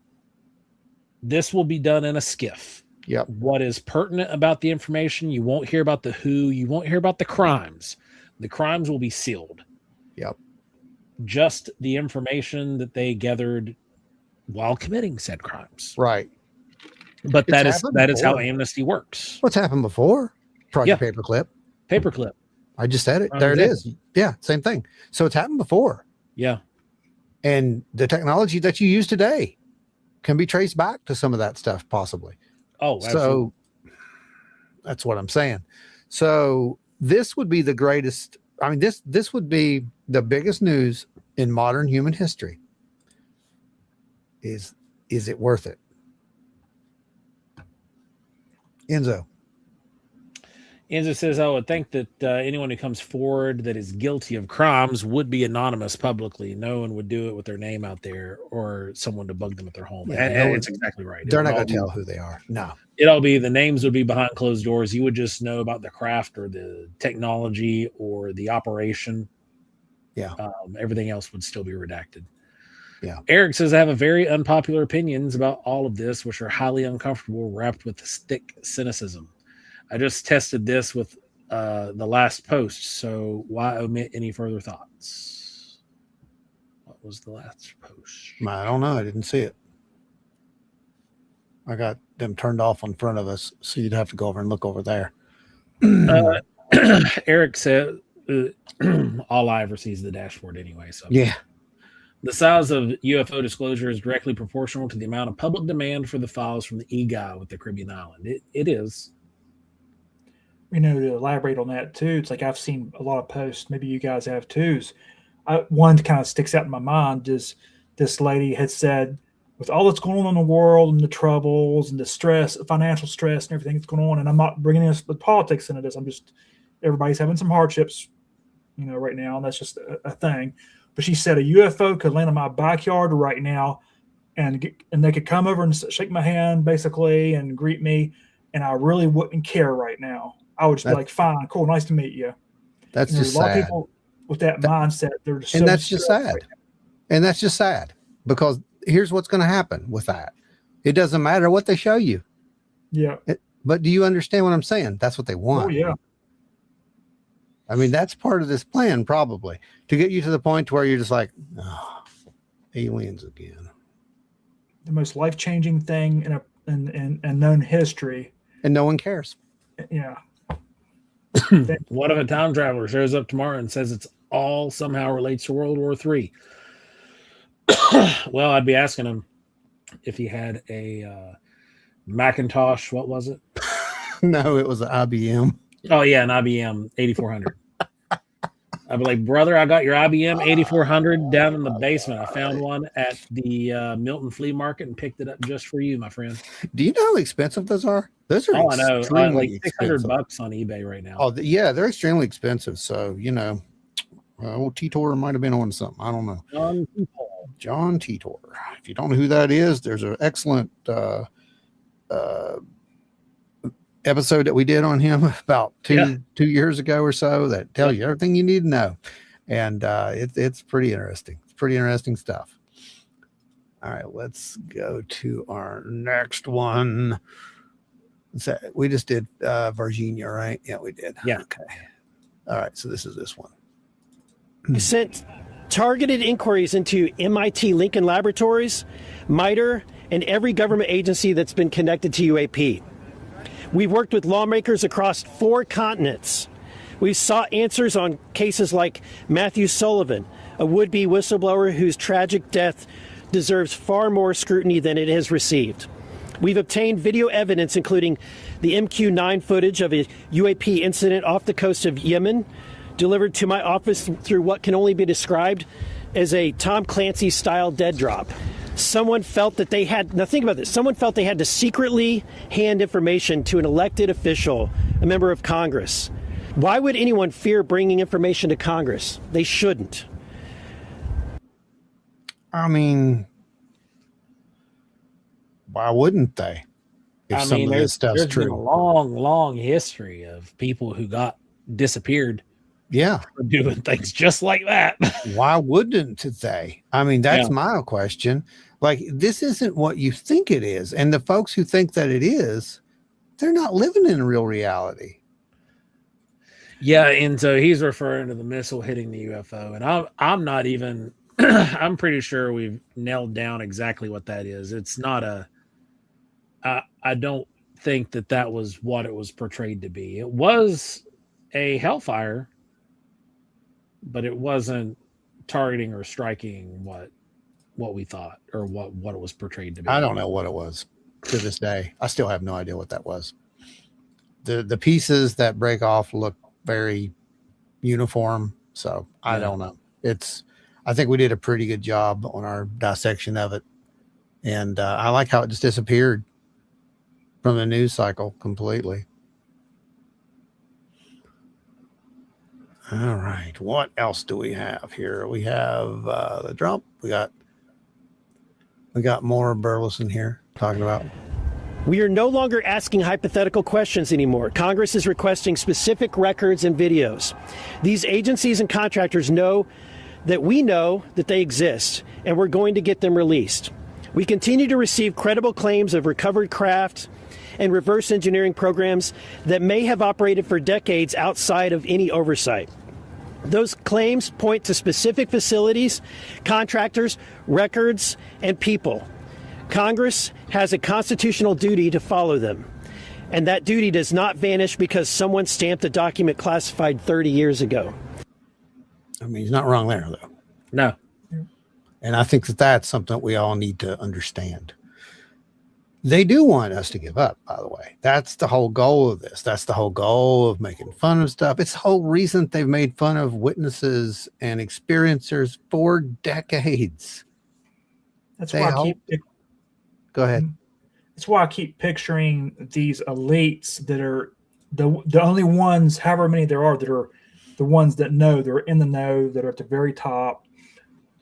This will be done in a skiff. Yep. What is pertinent about the information, you won't hear about the who, you won't hear about the crimes. The crimes will be sealed. Yep. Just the information that they gathered while committing said crimes. Right. But that is how amnesty works. What's happened before? Project Yeah. Paperclip. Paperclip. I just said it. There it is. Yeah, same thing. So it's happened before. Yeah. And the technology that you use today can be traced back to some of that stuff, possibly. Oh, absolutely. So that's what I'm saying. So this would be the greatest. I mean, this would be the biggest news in modern human history. Is it worth it? Enzo says, I would think that anyone who comes forward that is guilty of crimes would be anonymous publicly. No one would do it with their name out there or someone to bug them at their home. Yeah, and it's exactly right. They're not going to tell who they are. No. It'll be, the names would be behind closed doors. You would just know about the craft or the technology or the operation. Yeah. Everything else would still be redacted. Yeah. Eric says, I have a very unpopular opinions about all of this, which are highly uncomfortable, wrapped with thick cynicism. I just tested this with the last post, so why omit any further thoughts? What was the last post? I don't know. I didn't see it. I got them turned off in front of us, so you'd have to go over and look over there. Eric said, all I ever see is the dashboard anyway. So yeah. The size of UFO disclosure is directly proportional to the amount of public demand for the files from the EGOT with the Caribbean island. It is. To elaborate on that too, it's like I've seen a lot of posts, maybe you guys have too. One kind of sticks out in my mind is this lady had said, with all that's going on in the world and the troubles and the stress, financial stress and everything that's going on, and I'm not bringing in the politics into this, I'm just, everybody's having some hardships, right now, and that's just a thing. But she said a UFO could land in my backyard right now and they could come over and shake my hand basically and greet me, and I really wouldn't care right now. I would just be like, fine, cool, nice to meet you. That's just a lot sad. of people with that mindset. They're just and that's just sad. And that's just sad because here's what's going to happen with that. It doesn't matter what they show you. Yeah. But do you understand what I'm saying? That's what they want. Oh, yeah. I mean, that's part of this plan, probably, to get you to the point where you're just like, oh, aliens again. The most life-changing thing in known history. And no one cares. Yeah. What if a time traveler shows up tomorrow and says it's all somehow relates to World War III? Well, I'd be asking him if he had a Macintosh. What was it? No, it was an IBM. Oh, yeah, an IBM 8400. I'd be like, brother, I got your IBM 8400 down in the basement. I found one at the Milton Flea Market and picked it up just for you, my friend. Do you know how expensive those are? Those are I know. Like expensive. $600 on eBay right now. Oh, yeah, they're extremely expensive. So, old Titor might have been on something. I don't know. John Titor. If you don't know who that is, there's an excellent episode that we did on him about two years ago or so that tell you everything you need to know. And it's pretty interesting. It's pretty interesting stuff. All right, let's go to our next one. So we just did Virginia, right? Yeah, we did. Yeah. Okay. All right, so this is this one. Sent targeted inquiries into MIT Lincoln Laboratories, MITRE, and every government agency that's been connected to UAP. We've worked with lawmakers across 4 continents. We've sought answers on cases like Matthew Sullivan, a would-be whistleblower whose tragic death deserves far more scrutiny than it has received. We've obtained video evidence, including the MQ-9 footage of a UAP incident off the coast of Yemen, delivered to my office through what can only be described as a Tom Clancy-style dead drop. Someone felt that they had, now think about this, someone felt they had to secretly hand information to an elected official, a member of Congress. Why would anyone fear bringing information to Congress? They shouldn't. I mean, Why wouldn't they? If some of this stuff's there's been a true. long history of people who got disappeared. Yeah. For doing things just like that. Why wouldn't they? I mean, that's Yeah. my question. Like, this isn't what you think it is. And the folks who think that it is, they're not living in real reality. Yeah, and so he's referring to the missile hitting the UFO, and I'm not even. I'm pretty sure we've nailed down exactly what that is. It's not a. I don't think that was what it was portrayed to be. It was a hellfire, but it wasn't targeting or striking what we thought or what it was portrayed to be. I don't know what it was to this day. I still have no idea what that was. The pieces that break off look very uniform, so I don't know. I think we did a pretty good job on our dissection of it, and I like how it just disappeared from the news cycle completely. All right, what else do we have here? We have the Trump. We got more Burleson here talking about. We are no longer asking hypothetical questions anymore. Congress is requesting specific records and videos. These agencies and contractors know that they exist, and we're going to get them released. We continue to receive credible claims of recovered craft and reverse engineering programs that may have operated for decades outside of any oversight. Those claims point to specific facilities, contractors, records, and people. Congress has a constitutional duty to follow them, and that duty does not vanish because someone stamped a document classified 30 years ago. I mean, he's not wrong there, though. No. And I think that's something that we all need to understand. They do want us to give up, by the way. That's the whole goal of this. That's the whole goal of making fun of stuff. It's the whole reason they've made fun of witnesses and experiencers for decades. That's why I keep... Go ahead. That's why I keep picturing these elites that are the only ones, however many there are, that are the ones that know, they're in the know, that are at the very top.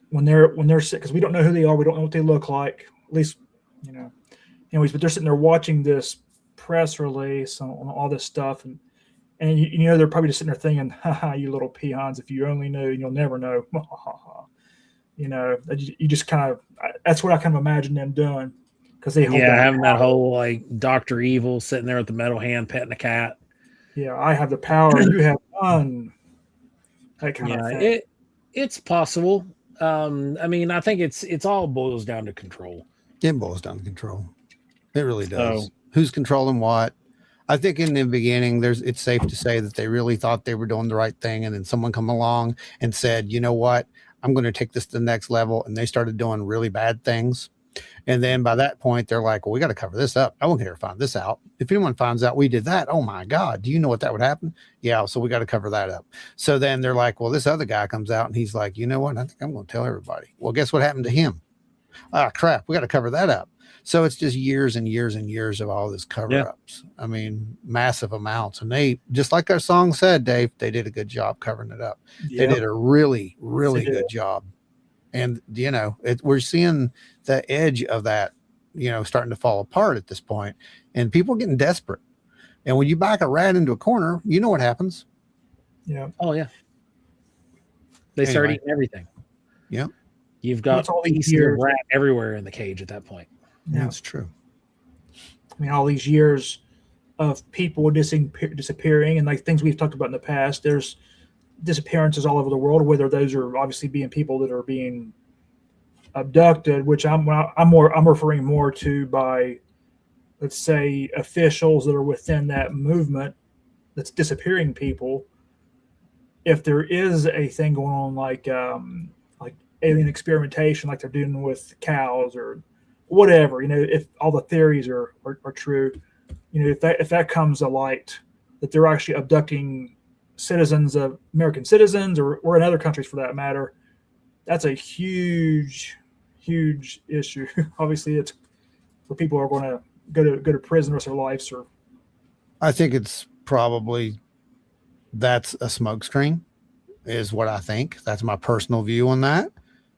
When they're sick, because we don't know who they are, we don't know what they look like. At least, anyways. But they're sitting there watching this press release on all this stuff, and they're probably just sitting there thinking, "Ha, you little peons! If you only knew, you'll never know." You just kind of. That's what I kind of imagine them doing. Because they having that whole like Dr. Evil sitting there with the metal hand petting a cat. Yeah, I have the power. You have none. That kind of thing. It's possible. I think it's all boils down to control. It boils down to control. It really does. Who's controlling what? I think in the beginning, it's safe to say that they really thought they were doing the right thing, and then someone come along and said, "You know what? I'm going to take this to the next level," and they started doing really bad things. And then by that point, they're like, well, we got to cover this up. I won't care to find this out. If anyone finds out we did that, oh my God, do you know what that would happen? Yeah. So we got to cover that up. So then they're like, well, this other guy comes out and he's like, you know what? I think I'm going to tell everybody. Well, guess what happened to him? Ah, crap. We got to cover that up. So it's just years and years and years of all this cover-ups. Yeah. I mean, massive amounts. And they, just like our song said, Dave, they did a good job covering it up. Yep. They did a really, really good job. And, we're seeing the edge of that, starting to fall apart at this point, and people are getting desperate. And when you back a rat into a corner, you know what happens. Yeah. Oh, yeah. They start eating everything. Yeah. You've got all these rat everywhere in the cage at that point. Yeah, that's true. I mean, all these years of people disappearing and like things we've talked about in the past, there's disappearances all over the world, whether those are obviously being people that are being abducted, which I'm referring more to by, let's say, officials that are within that movement that's disappearing people. If there is a thing going on like alien experimentation, like they're doing with cows or whatever, if all the theories are true, if that comes to light, that they're actually abducting American citizens or in other countries for that matter, that's a huge issue. Obviously, it's where people are going to go to prison the rest of their lives. Or I think it's probably that's a smokescreen, is what I think. That's my personal view on that,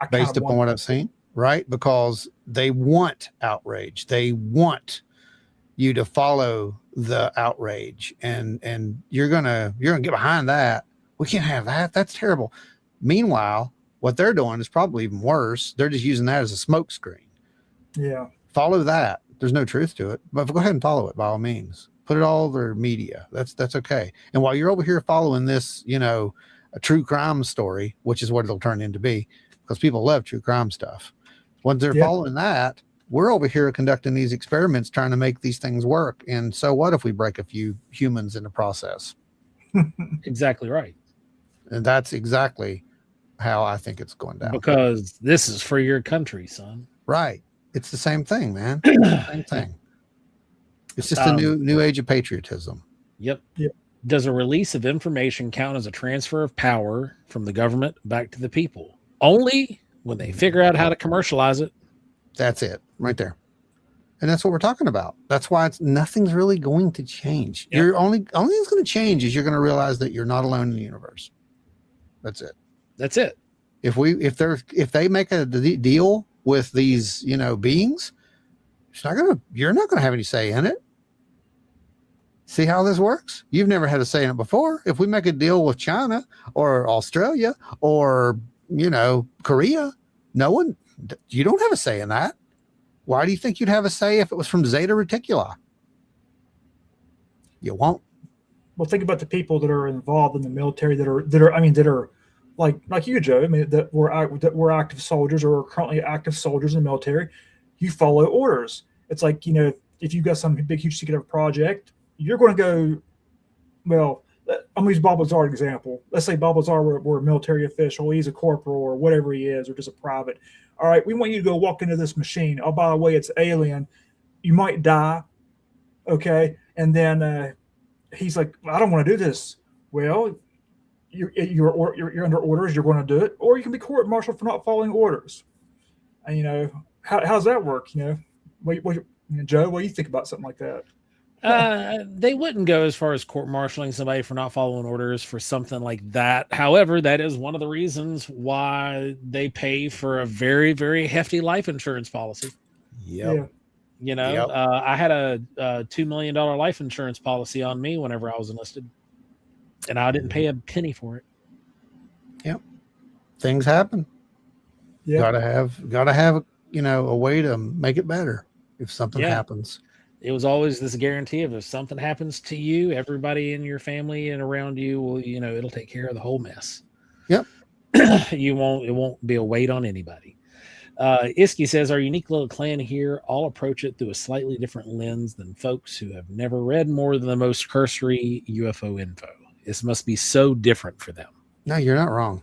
based upon what I've seen. right? Because they want outrage. They want you to follow the outrage, and you're gonna get behind that. We can't have that. That's terrible. Meanwhile, what they're doing is probably even worse. They're just using that as a smoke screen. Yeah. Follow that. There's no truth to it, but go ahead and follow it by all means. Put it all over media. That's okay. And while you're over here following this, a true crime story, which is what it'll turn into be, because people love true crime stuff. Once they're following that, we're over here conducting these experiments, trying to make these things work. And so what if we break a few humans in the process? Exactly right. And that's exactly how I think it's going down. Because this is for your country, son. Right. It's the same thing, man. Same thing. It's just a new age of patriotism. Yep. Does a release of information count as a transfer of power from the government back to the people? Only when they figure out how to commercialize it. That's it right there. And that's what we're talking about. That's why nothing's really going to change. Yep. You're only thing that's going to change is you're going to realize that you're not alone in the universe. That's it. That's it. If they make a deal with these, beings, you're not going to have any say in it. See how this works? You've never had a say in it before. If we make a deal with China or Australia or, Korea, you don't have a say in that. Why do you think you'd have a say if it was from Zeta Reticuli? You won't. Well, think about the people that are involved in the military that are like you, Joe. I mean, that were active soldiers or are currently active soldiers in the military. You follow orders. It's like, if you got some big, huge secret project, you're going to go. Well, I'm going to use Bob Lazar example. Let's say Bob Lazar were a military official. He's a corporal or whatever he is, or just a private. All right, we want you to go walk into this machine. Oh, by the way, it's alien. You might die. Okay, and then he's like, I don't want to do this. Well, you're under orders. You're going to do it, or you can be court-martialed for not following orders. And how's that work? Joe, what do you think about something like that? They wouldn't go as far as court-martialing somebody for not following orders for something like that. However, that is one of the reasons why they pay for a very, very hefty life insurance policy. Yep. Yeah. I had a $2 million life insurance policy on me whenever I was enlisted, and I didn't pay a penny for it. Yep. Things happen. Yeah. Gotta have, a way to make it better if something happens. It was always this guarantee of if something happens to you, everybody in your family and around you will, it'll take care of the whole mess. Yep. It won't be a weight on anybody. Iski says, our unique little clan here all approach it through a slightly different lens than folks who have never read more than the most cursory UFO info. This must be so different for them. No, you're not wrong.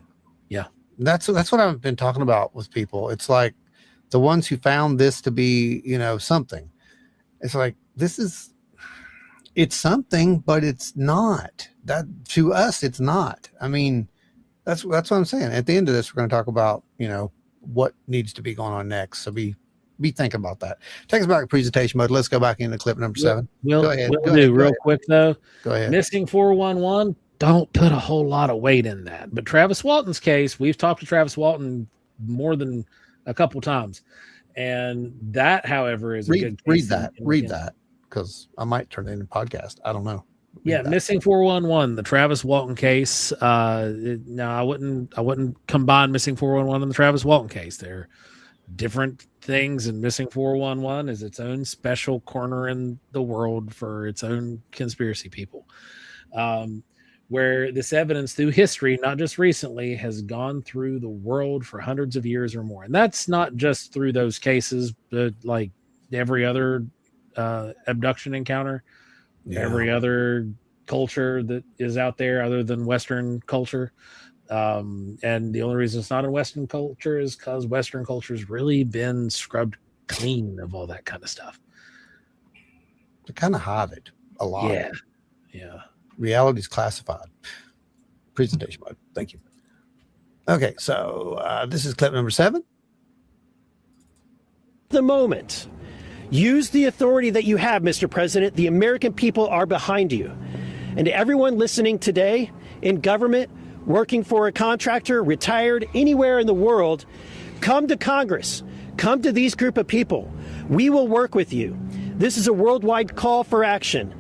Yeah. That's what I've been talking about with people. It's like the ones who found this to be, something. It's like, it's something, but it's not. That to us, it's not. I mean, that's what I'm saying. At the end of this, we're going to talk about, what needs to be going on next. So be thinking about that. Take us back to presentation mode. Let's go back into clip number 7. Go ahead. Real quick though. Go ahead. Missing 411. Don't put a whole lot of weight in that. But Travis Walton's case, we've talked to Travis Walton more than a couple times. And that, however, is a good case. Read that, because I might turn it into a podcast. I don't know. Missing 411, the Travis Walton case. No, I wouldn't combine Missing 411 and the Travis Walton case. They're different things, and Missing 411 is its own special corner in the world for its own conspiracy people. Where this evidence through history, not just recently, has gone through the world for hundreds of years or more. And that's not just through those cases, but like every other abduction encounter, every other culture that is out there other than Western culture. And the only reason it's not in Western culture is because Western culture has really been scrubbed clean of all that kind of stuff. They kind of hide it a lot. Yeah. Reality is classified. Presentation mode. Thank you. Okay, so this is clip number 7. The moment. Use the authority that you have, Mr. President. The American people are behind you. And to everyone listening today in government, working for a contractor, retired, anywhere in the world, Come to Congress. Come to these group of people. We will work with you. This is a worldwide call for action.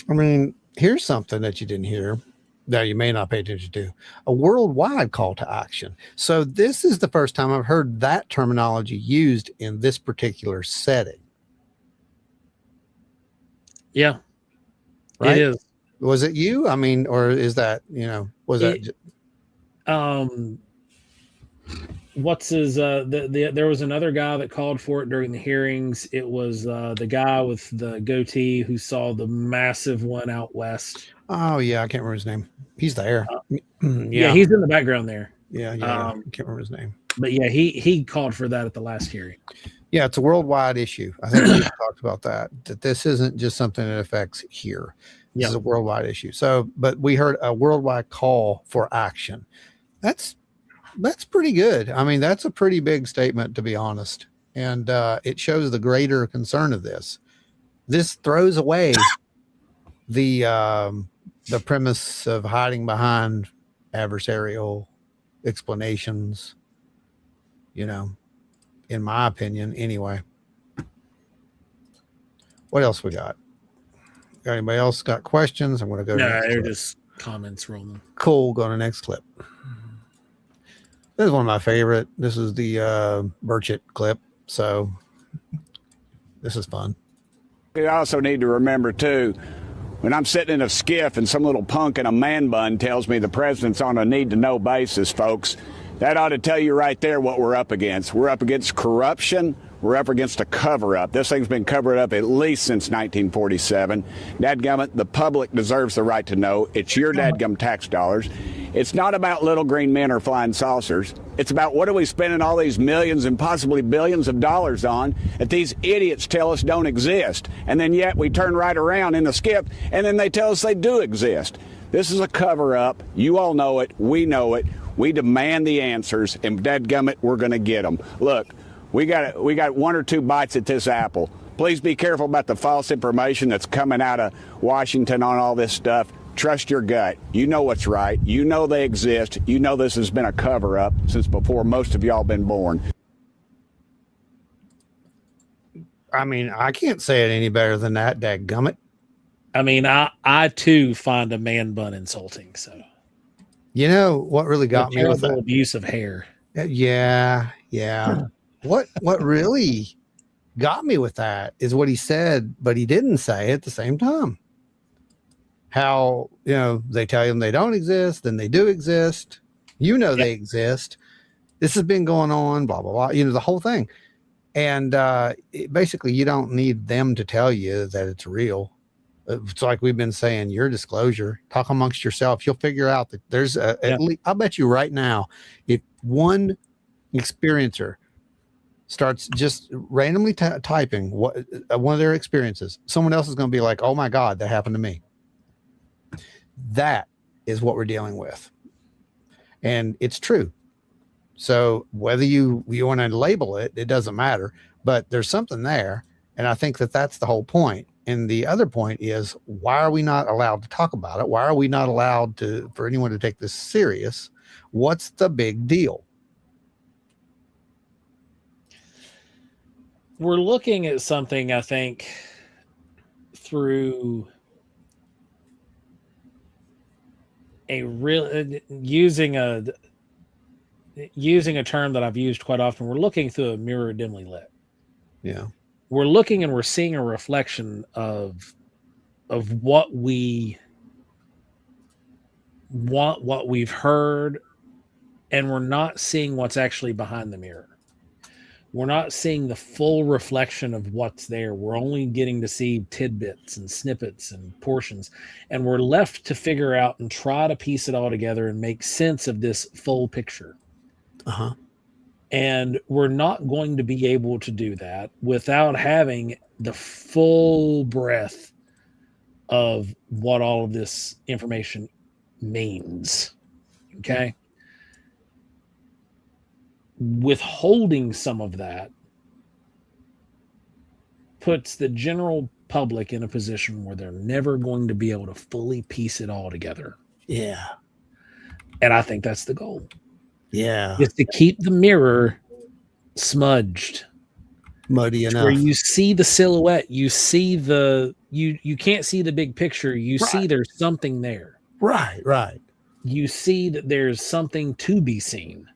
I mean, here's something that you didn't hear that you may not pay attention to: a worldwide call to action. So this is the first time I've heard that terminology used in this particular setting. Yeah, right? It is. Was it you? I mean, or is that, was what's his there was another guy that called for it during the hearings. It was the guy with the goatee who saw the massive one out west. Oh yeah, I can't remember his name. He's there. Yeah, he's in the background there. Yeah. I can't remember his name. But yeah, he called for that at the last hearing. Yeah, it's a worldwide issue. I think we talked about that this isn't just something that affects here. This is a worldwide issue. So, but we heard a worldwide call for action. That's pretty good. I mean, that's a pretty big statement, to be honest. And it shows the greater concern of this. This throws away the premise of hiding behind adversarial explanations, in my opinion, anyway. What else we got? Got anybody else got questions? I'm going to go. No, they're just comments rolling. Cool. Go to the next clip. This is one of my favorite. This is the Burchett clip. So this is fun. You also need to remember, too, when I'm sitting in a skiff and some little punk in a man bun tells me the president's on a need-to-know basis, folks, that ought to tell you right there what we're up against. We're up against corruption. We're up against a cover-up. This thing's been covered up at least since 1947. Dadgummit, the public deserves the right to know. It's your dadgum tax dollars. It's not about little green men or flying saucers. It's about what are we spending all these millions and possibly billions of dollars on that these idiots tell us don't exist. And then yet we turn right around in the skip and then they tell us they do exist. This is a cover-up. You all know it. We know it. We demand the answers, and dadgummit, we're going to get them. Look, we got one or two bites at this apple. Please be careful about the false information that's coming out of Washington on all this stuff. Trust your gut. You know what's right. You know they exist. You know this has been a cover-up since before most of y'all been born. I mean, I can't say it any better than that, dadgummit. I mean, I too find a man bun insulting. So, you know what really got me with that? Abuse of hair. Yeah. What really got me with that is what he said, but he didn't say at the same time. How, they tell them they don't exist, then they do exist. They exist. This has been going on, blah, blah, blah, the whole thing. And basically, you don't need them to tell you that it's real. It's like we've been saying, your disclosure, talk amongst yourself. You'll figure out that there's at least, I'll bet you right now, if one experiencer starts just randomly typing one of their experiences, someone else is going to be like, oh my God, that happened to me. That is what we're dealing with. And it's true. So whether you want to label it, it doesn't matter, but there's something there. And I think that that's the whole point. And the other point is, why are we not allowed to talk about it? Why are we not allowed for anyone to take this serious? What's the big deal? We're looking at something, I think, through using a term that I've used quite often. We're looking through a mirror dimly lit. Yeah. We're looking and we're seeing a reflection of what we want, what we've heard, and we're not seeing what's actually behind the mirror. We're not seeing the full reflection of what's there. We're only getting to see tidbits and snippets and portions, and we're left to figure out and try to piece it all together and make sense of this full picture. Uh-huh. And we're not going to be able to do that without having the full breadth of what all of this information means. Okay? Withholding some of that puts the general public in a position where they're never going to be able to fully piece it all together. Yeah. And I think that's the goal. Yeah. Is to keep the mirror smudged, Muddy enough. where you see the silhouette, you see you can't see the big picture. You see there's something there. Right. You see that there's something to be seen,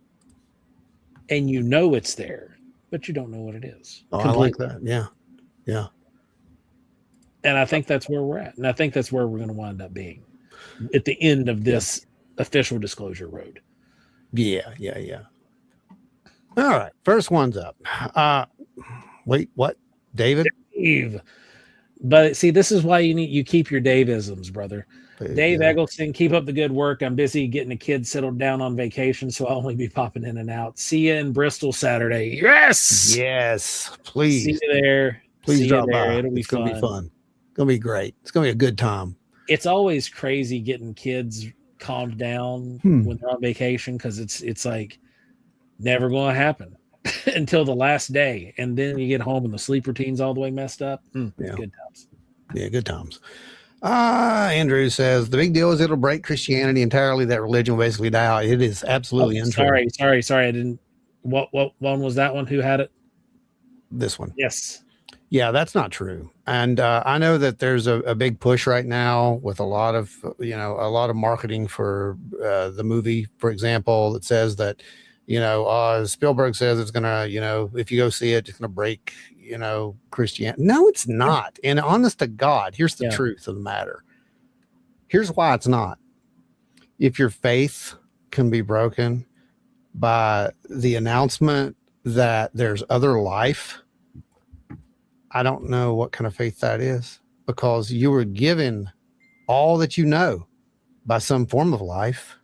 and you know it's there, but you don't know what it is. Oh, I like that. Yeah. And I think that's where we're at. And I think that's where we're going to wind up being at the end of this official disclosure road. Yeah. All right. First one's up. Wait, what? David? Dave. But see, this is why you keep your Dave-isms, brother. Dave Eggleston, keep up the good work. I'm busy getting the kids settled down on vacation, so I'll only be popping in and out. See you in Bristol Saturday. Yes, please. See you there. Please drop by. It'll be fun. Gonna be fun. It's gonna be great. It's gonna be a good time. It's always crazy getting kids calmed down when they're on vacation, because it's like never going to happen until the last day, and then you get home and the sleep routine's all the way messed up. Good times. Yeah, good times. Andrew says the big deal is it'll break Christianity entirely. That religion will basically die out. It is absolutely untrue. Sorry. I didn't. What one was that one? Who had it? This one. Yes. Yeah, that's not true. And I know that there's a big push right now with a lot of marketing for the movie, for example, that says that, Spielberg says it's going to, if you go see it, it's going to break, Christianity. No, it's not. And honest to God, here's the truth of the matter. Here's why it's not. If your faith can be broken by the announcement that there's other life, I don't know what kind of faith that is, because you were given all that you know by some form of life,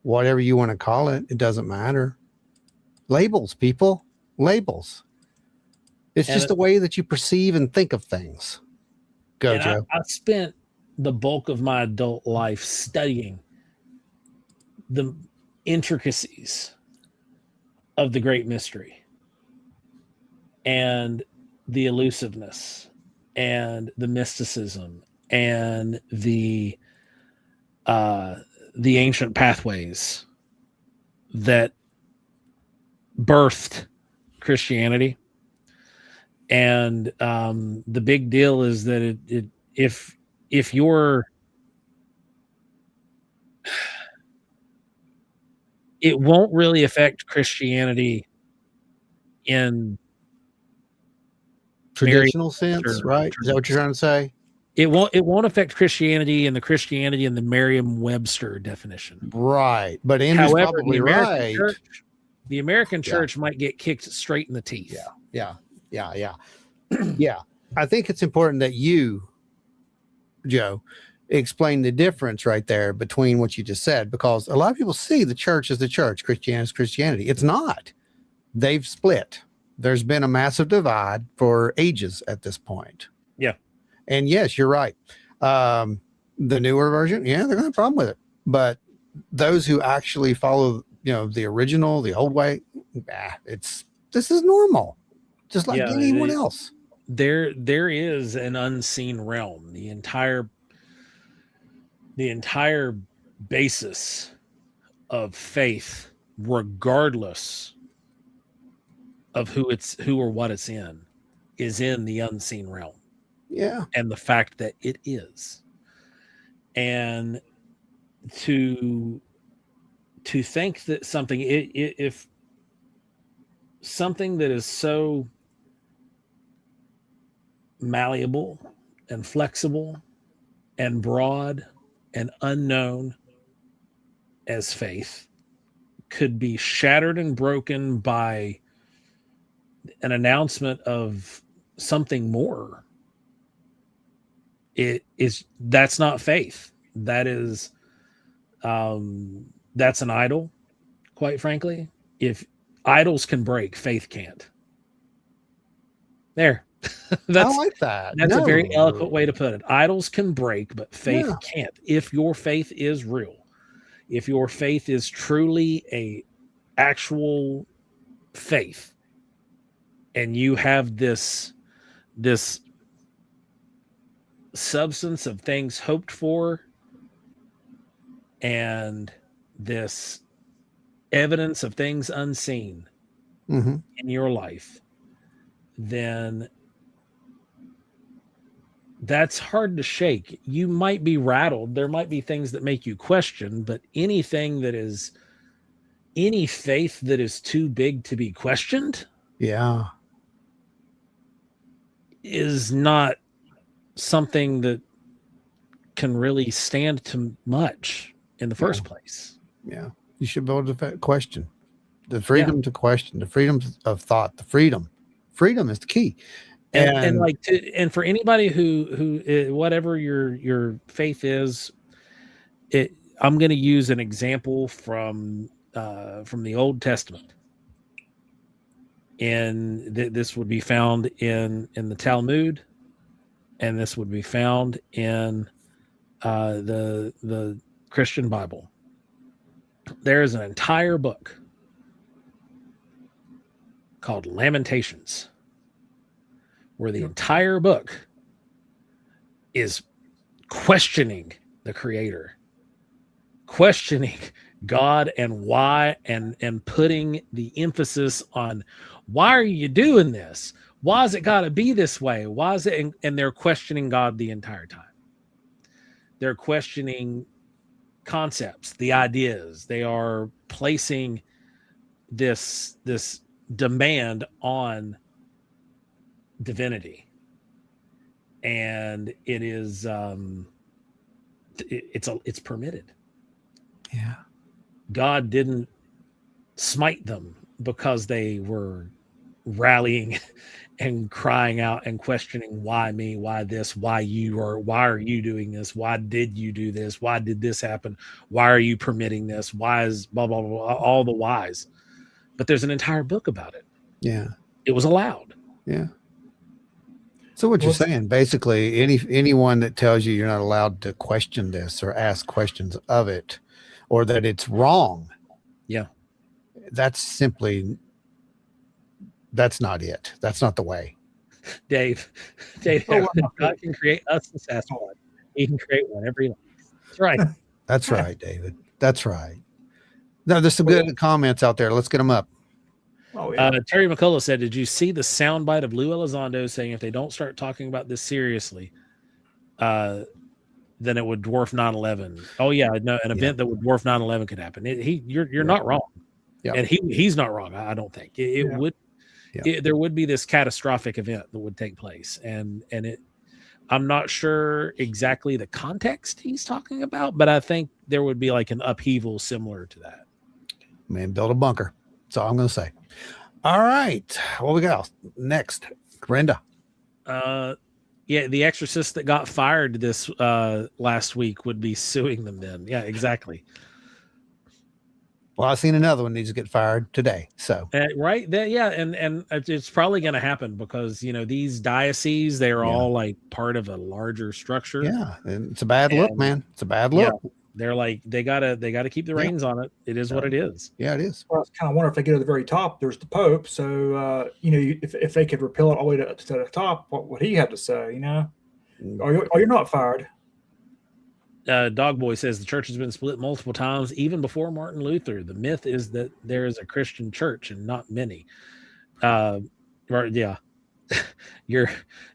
whatever you want to call it. It doesn't matter. Labels, people, labels. It's just a way that you perceive and think of things. Go, Joe. I spent the bulk of my adult life studying the intricacies of the great mystery and the elusiveness and the mysticism and the ancient pathways that birthed Christianity. And the big deal is that if you're, it won't really affect Christianity in traditional sense, right? Is that what you're trying to say? It won't affect Christianity and the Merriam-Webster definition. Right. But Andrew's probably right. The American church might get kicked straight in the teeth. Yeah. Yeah. I think it's important that you, Joe, explain the difference right there between what you just said, because a lot of people see the church as the church, Christianity is Christianity. It's not. They've split. There's been a massive divide for ages at this point. Yeah. And yes, you're right. The newer version, they're going to have a problem with it. But those who actually follow, the original, the old way, this is normal, just like anyone else. There is an unseen realm. The entire basis of faith, regardless of who or what it's in, is in the unseen realm. Yeah. And the fact that it is. And to think that something, if something that is so malleable and flexible and broad and unknown as faith could be shattered and broken by an announcement of something more, that's not faith. That is that's an idol, quite frankly. If idols can break, faith can't. There. I like that. That's a very eloquent way to put it. Idols can break, but faith can't. If your faith is real, if your faith is truly a actual faith, and you have this substance of things hoped for and this evidence of things unseen, Mm-hmm. in your life, then that's hard to shake. You might be rattled. There might be things that make you question, but any faith that is too big to be questioned Yeah. is not something that can really stand to much in the first place. Yeah. You should be able to question. The freedom to question, the freedom of thought, the freedom is the key. And like and for anybody who whatever your faith is, I'm going to use an example from the Old Testament, and this would be found in the Talmud, and this would be found in the Christian Bible. There is an entire book called Lamentations, where the entire book is questioning the Creator, questioning God and why, and putting the emphasis on why are you doing this? Why has it got to be this way? Why is it? And they're questioning God the entire time. They're questioning concepts, the ideas. They are placing this demand on divinity, and it is it's permitted. Yeah. God didn't smite them because they were rallying and crying out and questioning, why me, why this, why you, or why are you doing this, why did you do this, why did this happen, why are you permitting this, why is blah blah blah, all the whys. But there's an entire book about it. Yeah. It was allowed. Yeah. So what you're saying, basically, anyone that tells you you're not allowed to question this or ask questions of it, or that it's wrong, that's not it. That's not the way. Dave, God can create us in Sasquatch. He can create whatever he likes. That's right. That's right, David. That's right. No, there's some good comments out there. Let's get them up. Oh, yeah. Terry McCullough said, did you see the soundbite of Lou Elizondo saying if they don't start talking about this seriously, then it would dwarf 9/11? Oh, yeah. No, an event that would dwarf 9/11 could happen. You're not wrong. Yeah. And he's not wrong. I don't think it would. Yeah. There would be this catastrophic event that would take place. And I'm not sure exactly the context he's talking about, but I think there would be like an upheaval similar to that. Man, build a bunker. That's all I'm going to say. All right. What we got next? Brenda. The Exorcist that got fired this last week would be suing them then. Yeah, exactly. Well, I've seen another one needs to get fired today. So right there, yeah, and it's probably going to happen because these dioceses, they're all like part of a larger structure. Yeah, and it's a bad look, man. It's a bad look. Yeah, they're like they gotta keep the reins on it. It is what it is. Yeah, it is. Well, I kind of wonder if they get to the very top. There's the Pope, so if they could repeal it all the way to the top, what would he have to say? You're not fired. Dogboy says the church has been split multiple times, even before Martin Luther. The myth is that there is a Christian church and not many. Yeah, you're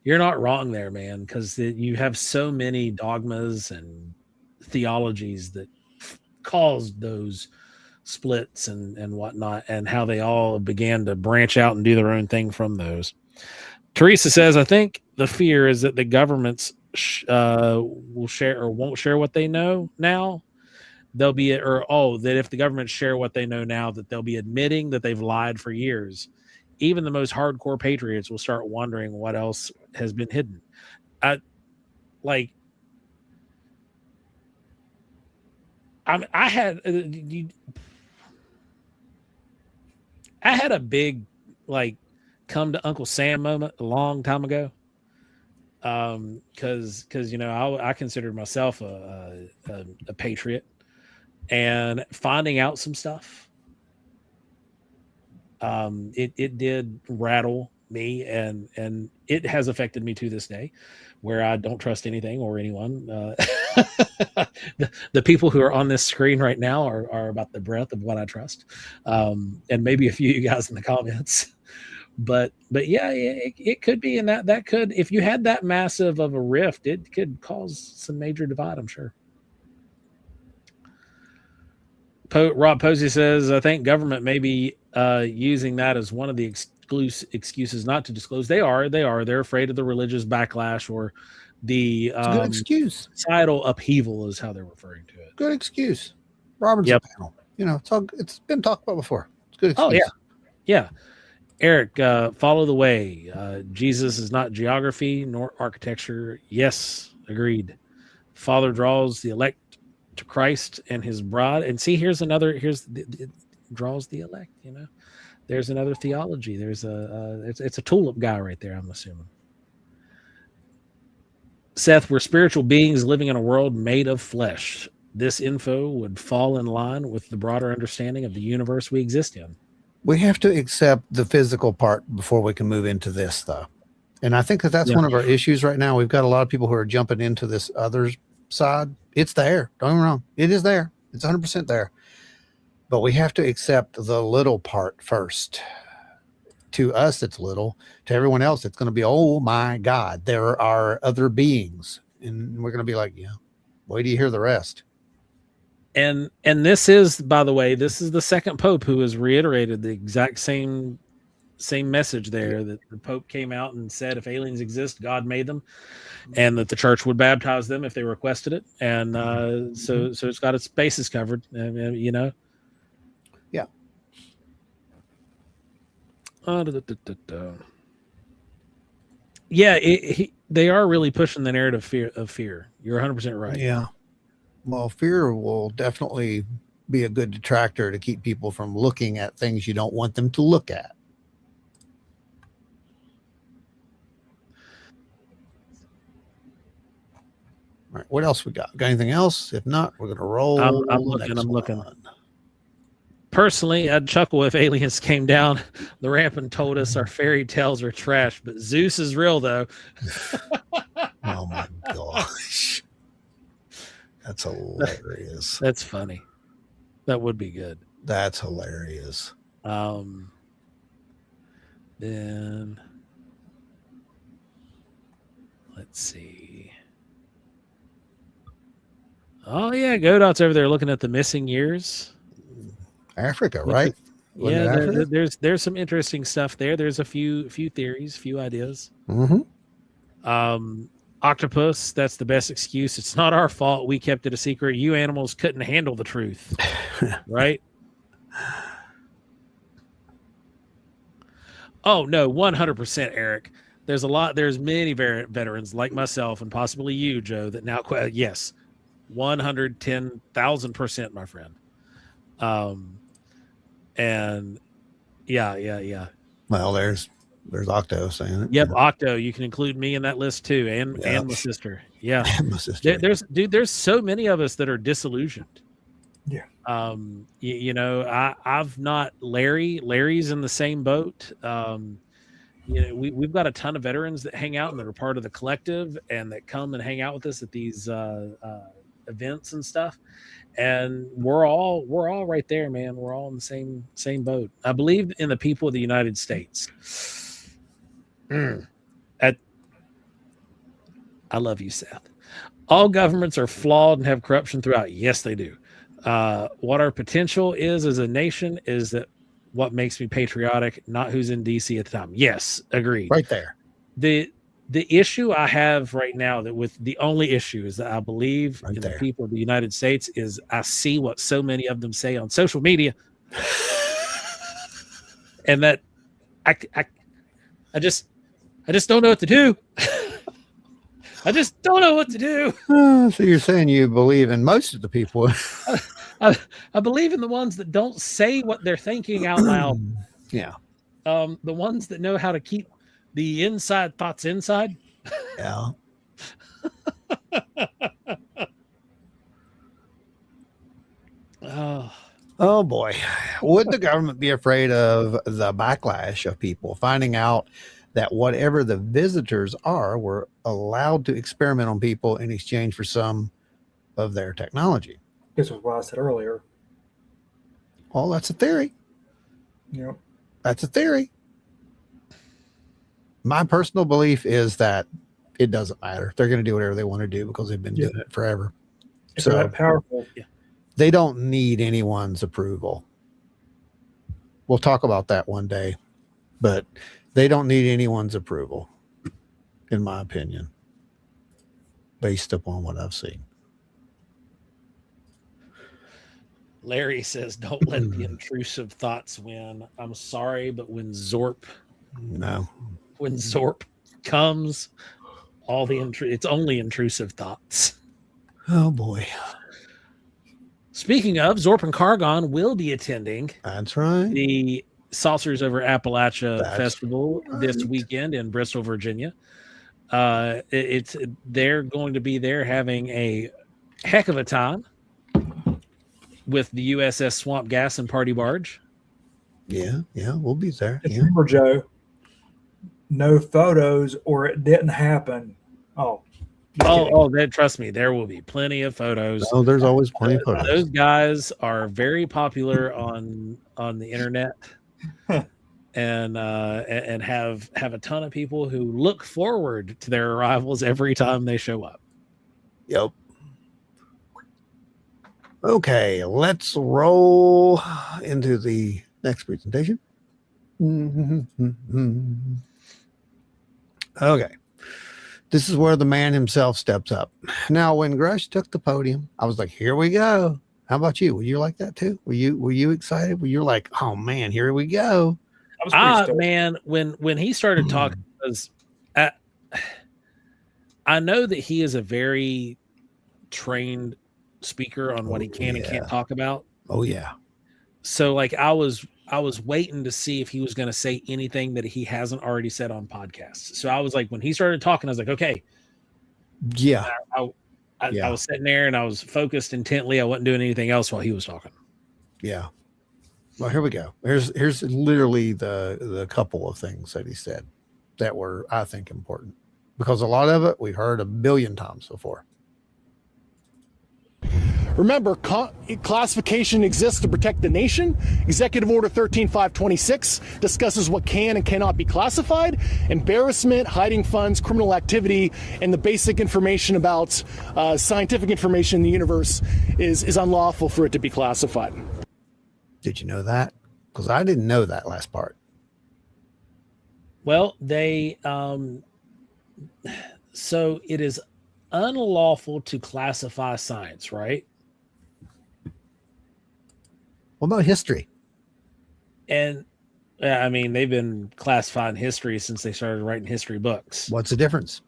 not wrong there, man, because you have so many dogmas and theologies that caused those splits and whatnot, and how they all began to branch out and do their own thing from those. Teresa says, I think the fear is that the governments will share or won't share what they know now. They'll be, that if the governments share what they know now, that they'll be admitting that they've lied for years. Even the most hardcore patriots will start wondering what else has been hidden. I had a big come to Uncle Sam moment a long time ago. Because I considered myself a patriot, and finding out some stuff, it did rattle me, and it has affected me to this day, where I don't trust anything or anyone. The people who are on this screen right now are about the breadth of what I trust, and maybe a few of you guys in the comments. But yeah, it could be, and that could, if you had that massive of a rift, it could cause some major divide, I'm sure. Rob Posey says, I think government may be using that as one of the excuses not to disclose. They're afraid of the religious backlash, or the good excuse. Societal upheaval is how they're referring to it. Good excuse. Robert's a panel. It's been talked about before. It's good excuse. Oh yeah. Eric, follow the way. Jesus is not geography nor architecture. Yes, agreed. Father draws the elect to Christ and his bride. And see, draws the elect, There's another theology. There's it's a tulip guy right there, I'm assuming. Seth, we're spiritual beings living in a world made of flesh. This info would fall in line with the broader understanding of the universe we exist in. We have to accept the physical part before we can move into this, though. And I think that's one of our issues right now. We've got a lot of people who are jumping into this other side. It's there. Don't get me wrong. It is there. It's 100% there. But we have to accept the little part first. To us, it's little. To everyone else, it's going to be, oh, my God, there are other beings. And we're going to be like, yeah, wait till you hear the rest. And this is, by the way, this is the second Pope who has reiterated the exact same message there, that the Pope came out and said if aliens exist, God made them, and that the church would baptize them if they requested it. And so it's got its bases covered, Yeah. Yeah, they are really pushing the narrative of fear. You're 100% right. Yeah. Well, fear will definitely be a good detractor to keep people from looking at things you don't want them to look at. All right, what else we got? Got anything else? If not, we're going to roll. I'm looking. Personally, I'd chuckle if aliens came down the ramp and told us our fairy tales are trash, but Zeus is real, though. Oh, my gosh. That's hilarious. That's funny. That would be good. That's hilarious. Then let's see. Oh yeah, Godot's over there looking at the missing years. Africa, right? Yeah, there's some interesting stuff there. There's a few theories, few ideas. Mm-hmm. Octopus, that's the best excuse. It's not our fault. We kept it a secret. You animals couldn't handle the truth. Right? Oh, no, 100%, Eric. There's many veterans like myself and possibly you, Joe, that now, yes, 110,000%, my friend. And yeah. Well, there's Octo saying it. Yep, Octo. You can include me in that list too, and my sister. Yeah, my sister. There's so many of us that are disillusioned. Yeah. I've not Larry's in the same boat. We've got a ton of veterans that hang out and that are part of the collective and that come and hang out with us at these events and stuff. And we're all right there, man. We're all in the same boat. I believe in the people of the United States. I love you, Seth. All governments are flawed and have corruption throughout. Yes, they do. What our potential is as a nation is that what makes me patriotic, not who's in DC at the time. Yes, agreed. Right there. The issue I have right now, the only issue is that I believe in the people of the United States is I see what so many of them say on social media, and that I just don't know what to do. I just don't know what to do. So you're saying you believe in most of the people? I believe in the ones that don't say what they're thinking out loud. Yeah. The ones that know how to keep the inside thoughts inside. Yeah. Oh boy. Would the government be afraid of the backlash of people finding out that whatever the visitors are were allowed to experiment on people in exchange for some of their technology. This was what I said earlier. Well, that's a theory. Yep. That's a theory. My personal belief is that it doesn't matter. They're going to do whatever they want to do because they've been doing it forever. If they're that powerful. Yeah. They don't need anyone's approval. We'll talk about that one day, but they don't need anyone's approval, in my opinion, based upon what I've seen. Larry says, don't let the intrusive thoughts win. I'm sorry, but when Zorp comes, it's only intrusive thoughts. Oh boy. Speaking of, Zorp and Cargon will be attending. That's right. The Saucers Over Appalachia Festival this weekend in Bristol, Virginia. They're going to be there having a heck of a time with the USS Swamp Gas and Party Barge. Yeah, we'll be there. Just remember, Joe, no photos or it didn't happen. Trust me, there will be plenty of photos. Oh, there's always plenty of photos. Those guys are very popular on the internet, and have a ton of people who look forward to their arrivals every time they show up. Yep. Okay, let's roll into the next presentation. Okay. This is where the man himself steps up. Now, when Grush took the podium, I was like, here we go. How about you? Were you like that too? Were you excited? Were you like, oh man, here we go? Man, when he started talking, I know that he is a very trained speaker on what he can and can't talk about. Oh yeah. So like I was waiting to see if he was going to say anything that he hasn't already said on podcasts. So I was like, when he started talking, I was like, okay. Yeah. I was sitting there and I was focused intently. I wasn't doing anything else while he was talking. Yeah. Well, here we go. Here's literally the couple of things that he said that were, I think, important, because a lot of it we've heard a billion times before. Remember, classification exists to protect the nation. Executive Order 13526 discusses what can and cannot be classified. Embarrassment, hiding funds, criminal activity, and the basic information about scientific information in the universe is unlawful for it to be classified. Did you know that? Because I didn't know that last part. Well, they so it is unlawful to classify science, right? What about history? And I mean, they've been classifying history since they started writing history books. What's the difference?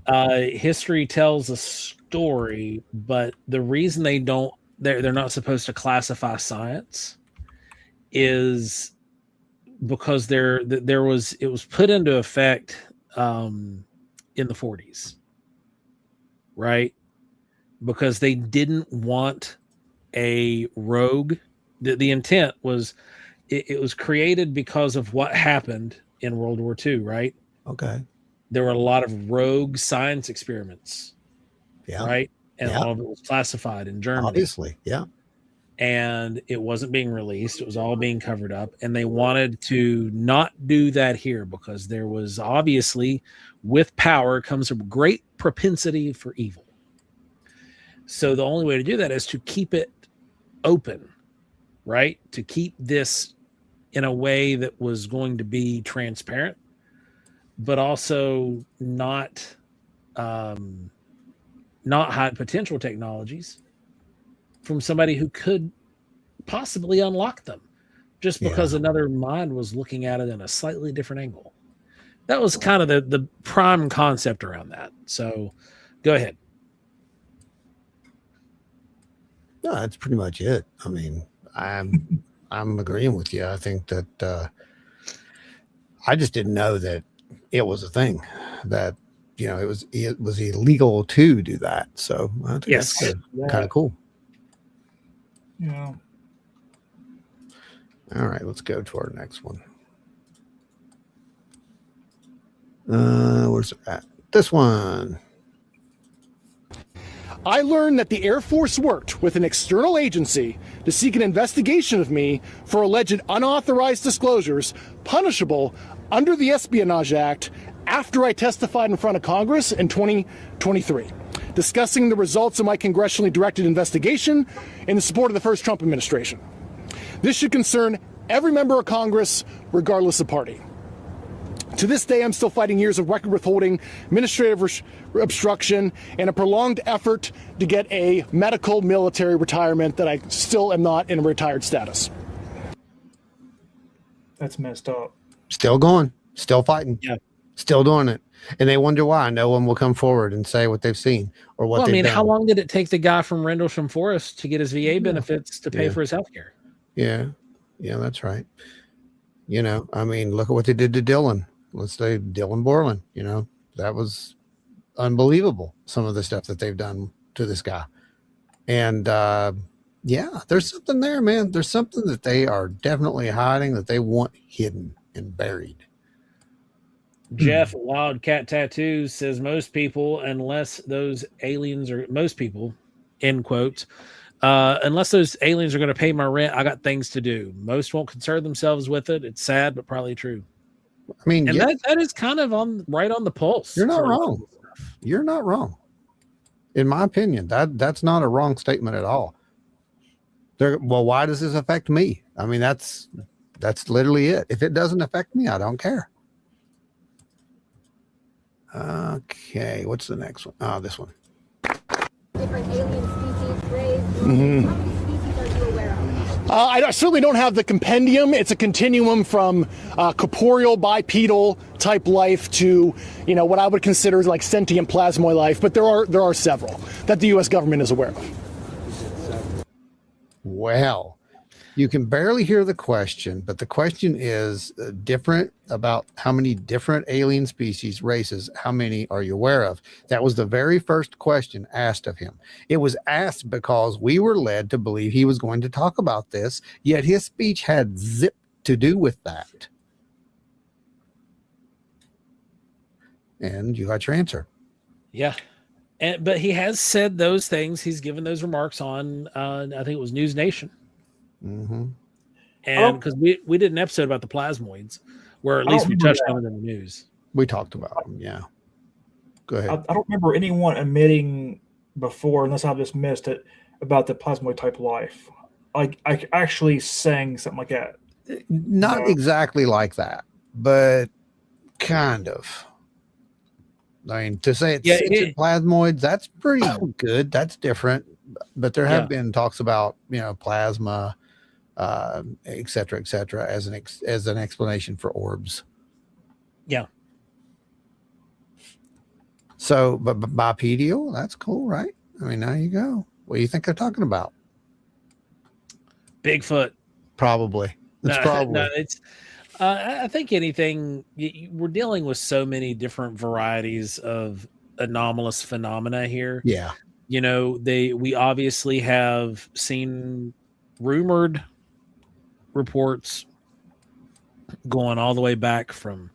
History tells a story, but the reason they're not supposed to classify science is because it was put into effect in the 40s, right? Because they didn't want a rogue. The intent was it was created because of what happened in World War II, right? Okay. There were a lot of rogue science experiments, right? And all of it was classified in Germany. Obviously, yeah. And it wasn't being released. It was all being covered up. And they wanted to not do that here because there was obviously, with power comes a great propensity for evil. So the only way to do that is to keep it open, right? To keep this in a way that was going to be transparent, but also not hide potential technologies from somebody who could possibly unlock them just because another mind was looking at it in a slightly different angle. That was kind of the prime concept around that. So go ahead. No, that's pretty much it. I mean, I'm agreeing with you. I think that I just didn't know that it was a thing, that it was illegal to do that. So I think that's kind of cool. Yeah. All right, let's go to our next one. Where's it at? This one. I learned that the Air Force worked with an external agency to seek an investigation of me for alleged unauthorized disclosures punishable under the Espionage Act after I testified in front of Congress in 2023, discussing the results of my congressionally directed investigation in the support of the first Trump administration. This should concern every member of Congress, regardless of party. To this day, I'm still fighting years of record withholding, administrative obstruction, and a prolonged effort to get a medical military retirement that I still am not in a retired status. That's messed up. Still going, still fighting, Yeah. Still doing it. And they wonder why no one will come forward and say what they've seen or what they've done. How long did it take the guy from Rendlesham Forest to get his VA benefits to pay for his health care? Yeah. Yeah, that's right. You know, I mean, look at what they did to Dylan. Let's say Dylan Borland, you know, that was unbelievable. Some of the stuff that they've done to this guy. And yeah, there's something there, man. There's something that they are definitely hiding that they want hidden and buried. Jeff Wildcat Tattoos says most people, unless those aliens are most people, end quotes, unless those aliens are going to pay my rent, I got things to do. Most won't concern themselves with it. It's sad, but probably true. I mean, and that is kind of right on the pulse. You're not wrong. You're not wrong. In my opinion, that's not a wrong statement at all. Well, why does this affect me? I mean, that's literally it. If it doesn't affect me, I don't care. Okay, what's the next one? Oh, this one. Different alien species raised. How many species are you aware of? I certainly don't have the compendium. It's a continuum from corporeal, bipedal type life to, you know, what I would consider like sentient plasmoid life. But there are several that the U.S. government is aware of. Well, you can barely hear the question, but the question is different about how many different alien species, races, how many are you aware of? That was the very first question asked of him. It was asked because we were led to believe he was going to talk about this, yet his speech had zip to do with that. And you got your answer. Yeah. But he has said those things. He's given those remarks on, I think it was News Nation. Mm-hmm. And because we did an episode about the plasmoids, where at least we touched on it in the news. We talked about them, yeah. Go ahead. I don't remember anyone admitting before, unless I just missed it, about the plasmoid type life. Like I actually saying something like that. Not exactly like that, but kind of. I mean, to say it's plasmoids, that's pretty good. That's different. But there have been talks about, you know, plasma, et cetera, as an explanation for orbs. Yeah. So, but bipedal, that's cool, right? I mean, there you go. What do you think they're talking about? Bigfoot. Probably. It's I think anything, we're dealing with so many different varieties of anomalous phenomena here. Yeah. You know, we obviously have seen rumored reports going all the way back from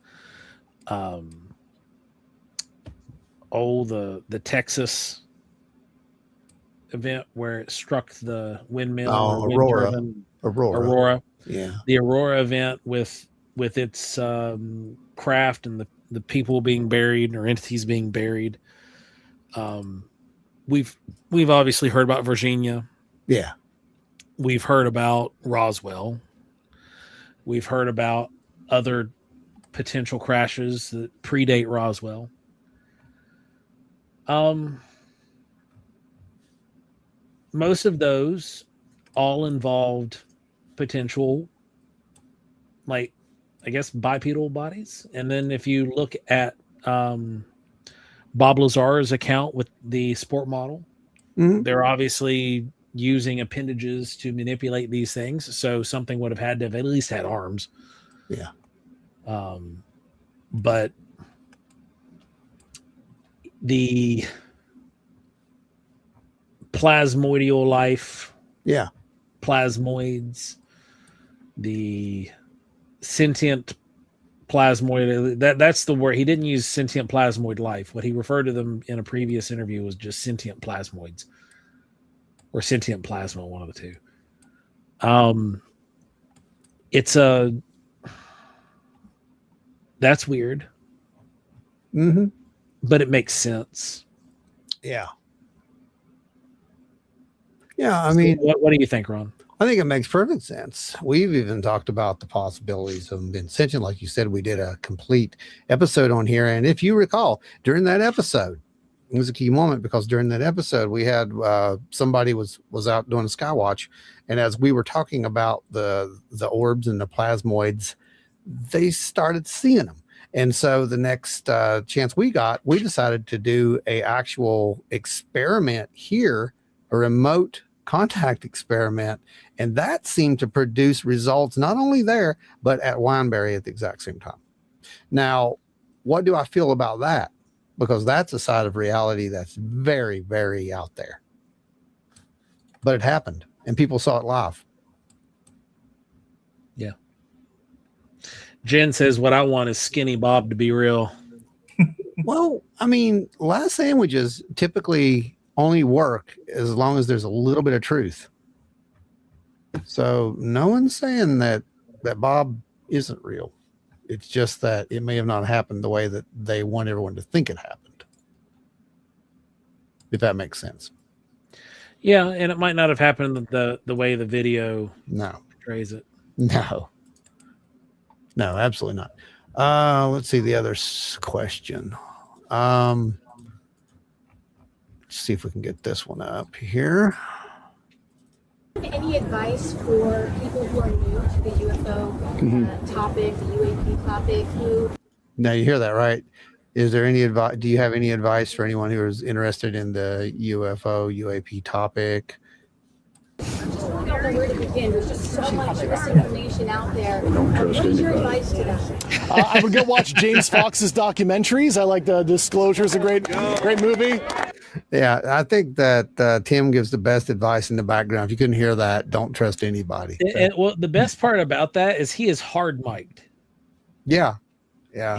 the Texas event where it struck the windmill. Aurora. Yeah. The Aurora event with its craft and the people being buried or entities being buried. We've obviously heard about Virginia. Yeah. We've heard about Roswell. We've heard about other potential crashes that predate Roswell. Most of those all involved potential, like, I guess, bipedal bodies. And then if you look at Bob Lazar's account with the sport model, they're obviously using appendages to manipulate these things. So something would have had to have at least had arms. Yeah. But the plasmoidal life, plasmoids, the sentient plasmoid. That's the word. He didn't use sentient plasmoid life. What he referred to them in a previous interview was just sentient plasmoids or sentient plasma, one of the two. That's weird. Mm-hmm. But it makes sense. Yeah. Yeah, I mean, what do you think, Ron? I think it makes perfect sense. We've even talked about the possibilities of being sentient. Like you said, we did a complete episode on here. And if you recall, during that episode, it was a key moment because during that episode, we had somebody was out doing a sky watch. And as we were talking about the orbs and the plasmoids, they started seeing them. And so the next chance we got, we decided to do a actual experiment here, a remote contact experiment, and that seemed to produce results not only there but at Wineberry at the exact same time. Now, what do I feel about that? Because that's a side of reality that's very, very out there. But it happened, and people saw it live. Yeah. Jen says, "What I want is Skinny Bob to be real." Well, I mean, last sandwiches typically only work as long as there's a little bit of truth. So no one's saying that Bob isn't real. It's just that it may have not happened the way that they want everyone to think it happened. If that makes sense. Yeah, and it might not have happened the way the video portrays it. No, absolutely not. Let's see the other question. Let's see if we can get this one up here. Any advice for people who are new to the UFO topic, the UAP topic? Now you hear that, right? Is there any advice? Do you have any advice for anyone who is interested in the UAP topic? I don't know where to begin. There's just so much misinformation out there. What is your advice to them? I would go watch James Fox's documentaries. I like the Disclosure is a great movie. Yeah, I think that Tim gives the best advice in the background. If you couldn't hear that, don't trust anybody. Well, the best part about that is he is hard mic'd. Yeah.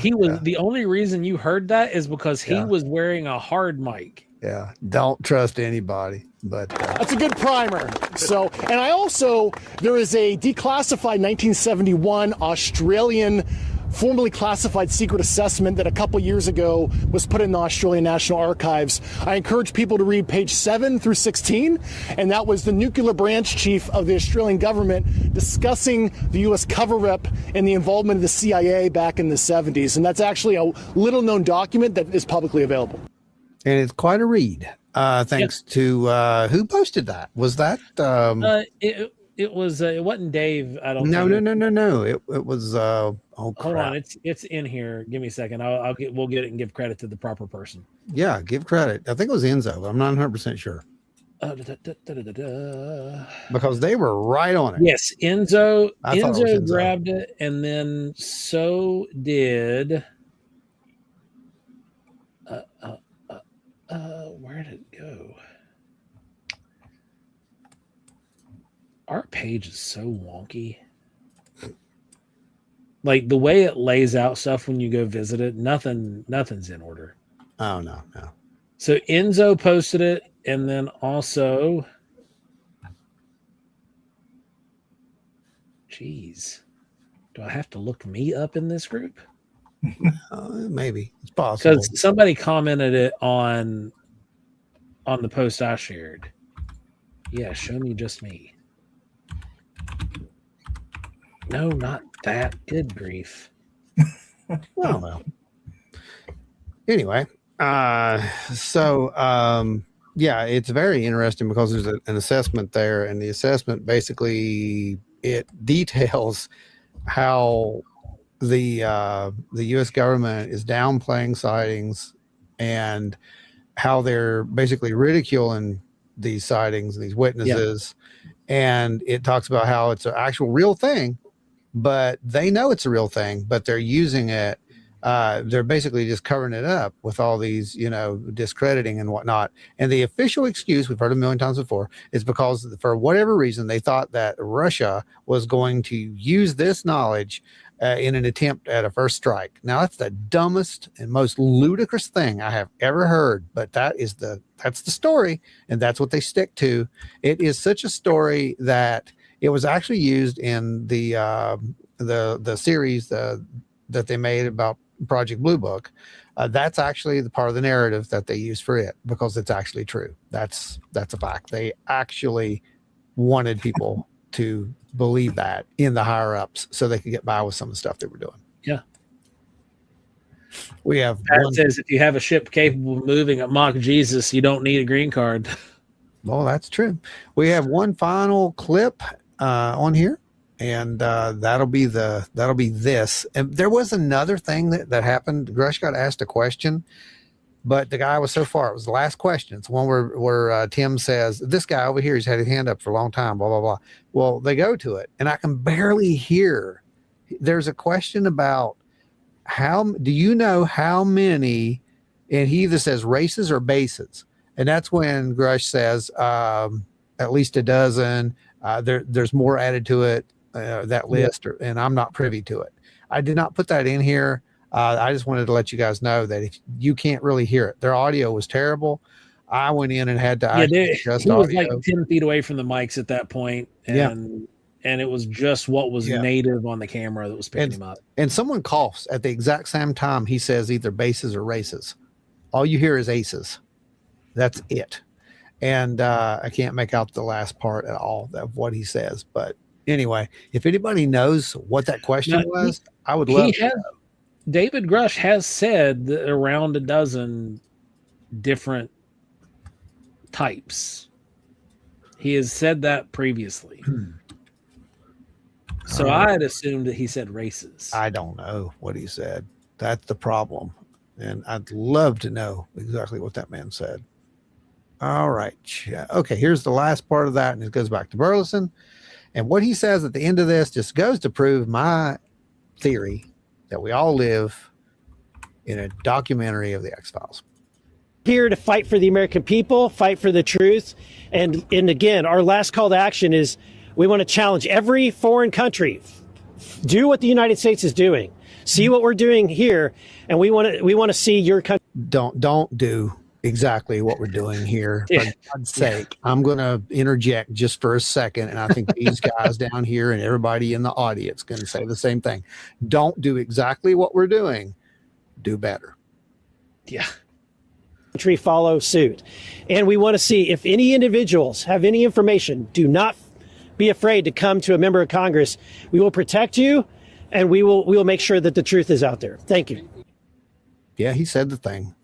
He was the only reason you heard that is because he was wearing a hard mic. Yeah, don't trust anybody. But that's a good primer. So, and there is a declassified 1971 Australian formally classified secret assessment that a couple years ago was put in the Australian National Archives. I encourage people to read page 7 through 16, and that was the nuclear branch chief of the Australian government discussing the U.S. Coverup and the involvement of the CIA back in the 70s. And that's actually a little-known document that is publicly available. And it's quite a read. Thanks to who posted that? Was that it wasn't Dave. I don't know. No. It was hold on, it's in here. Give me a second. We'll get it and give credit to the proper person. Yeah, give credit. I think it was Enzo. I'm not 100% sure. Because they were right on it. Yes, Enzo grabbed it, and then so did where did it go? Our page is so wonky. Like the way it lays out stuff when you go visit it, nothing's in order. Oh no. So Enzo posted it, and then also, geez, do I have to look me up in this group? Maybe it's possible because somebody commented it on the post I shared. Yeah, show me just me. No, not that. Good grief. Well. Anyway, yeah, it's very interesting because there's an assessment there, and the assessment basically it details how the U.S. government is downplaying sightings and how they're basically ridiculing these sightings and these witnesses. Yeah. And it talks about how it's an actual real thing, but they know it's a real thing, but they're using it. They're basically just covering it up with all these, discrediting and whatnot. And the official excuse, we've heard a million times before, is because for whatever reason, they thought that Russia was going to use this knowledge in an attempt at a first strike. Now that's the dumbest and most ludicrous thing I have ever heard, but that's the story, and that's what they stick to. It is such a story that it was actually used in the series that they made about Project Blue Book. That's actually the part of the narrative that they use for it, because it's actually true. That's a fact. They actually wanted people to believe that in the higher ups so they could get by with some of the stuff they were doing. Yeah. We have Pat says if you have a ship capable of moving at Mach Jesus, you don't need a green card. Well, that's true. We have one final clip on here, and that'll be this. And there was another thing that happened. Grush got asked a question, but the guy was so far. It was the last question. It's one where Tim says, "This guy over here, he's had his hand up for a long time." Blah blah blah. Well, they go to it, and I can barely hear. There's a question about do you know how many? And he either says races or bases, and that's when Grush says at least a dozen. There's more added to it. That list, and I'm not privy to it. I did not put that in here. I just wanted to let you guys know that if you can't really hear it, their audio was terrible. I went in and had to adjust he was audio. like 10 feet away from the mics at that point, and it was just what was native on the camera that was picking him up. And someone coughs at the exact same time he says either bases or races. All you hear is aces. That's it. And I can't make out the last part at all of what he says. But anyway, if anybody knows what that question was, I would love to know. David Grush has said that around a dozen different types. He has said that previously. So I had assumed that he said races. I don't know what he said. That's the problem. And I'd love to know exactly what that man said. All right. Okay, here's the last part of that, and it goes back to Burleson. And what he says at the end of this just goes to prove my theory that we all live in a documentary of the X-Files. Here to fight for the American people, fight for the truth. And again, our last call to action is we want to challenge every foreign country. Do what the United States is doing. See what we're doing here. And we want to see your country. Don't do exactly what we're doing here. For God's sake, I'm going to interject just for a second. And I think these guys down here and everybody in the audience going to say the same thing. Don't do exactly what we're doing. Do better. Yeah. Country follow suit. And we want to see if any individuals have any information, do not be afraid to come to a member of Congress. We will protect you, and we will make sure that the truth is out there. Thank you. Yeah, he said the thing.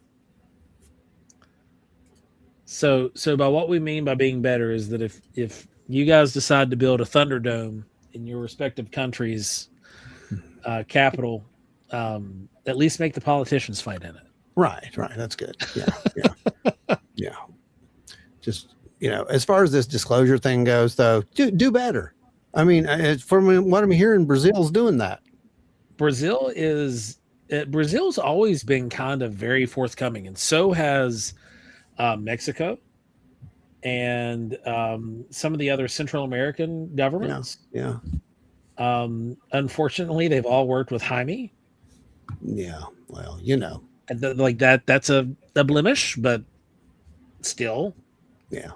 So by what we mean by being better is that if you guys decide to build a Thunderdome in your respective countries' capital, at least make the politicians fight in it. Right. That's good. Yeah. Just, as far as this disclosure thing goes, though, do better. I mean, from what I'm hearing, Brazil's doing that. Brazil's always been kind of very forthcoming, and so has Mexico and some of the other Central American governments. Yeah. Unfortunately, they've all worked with Jaime. Yeah. Well, like that's a blemish, but still. Yeah.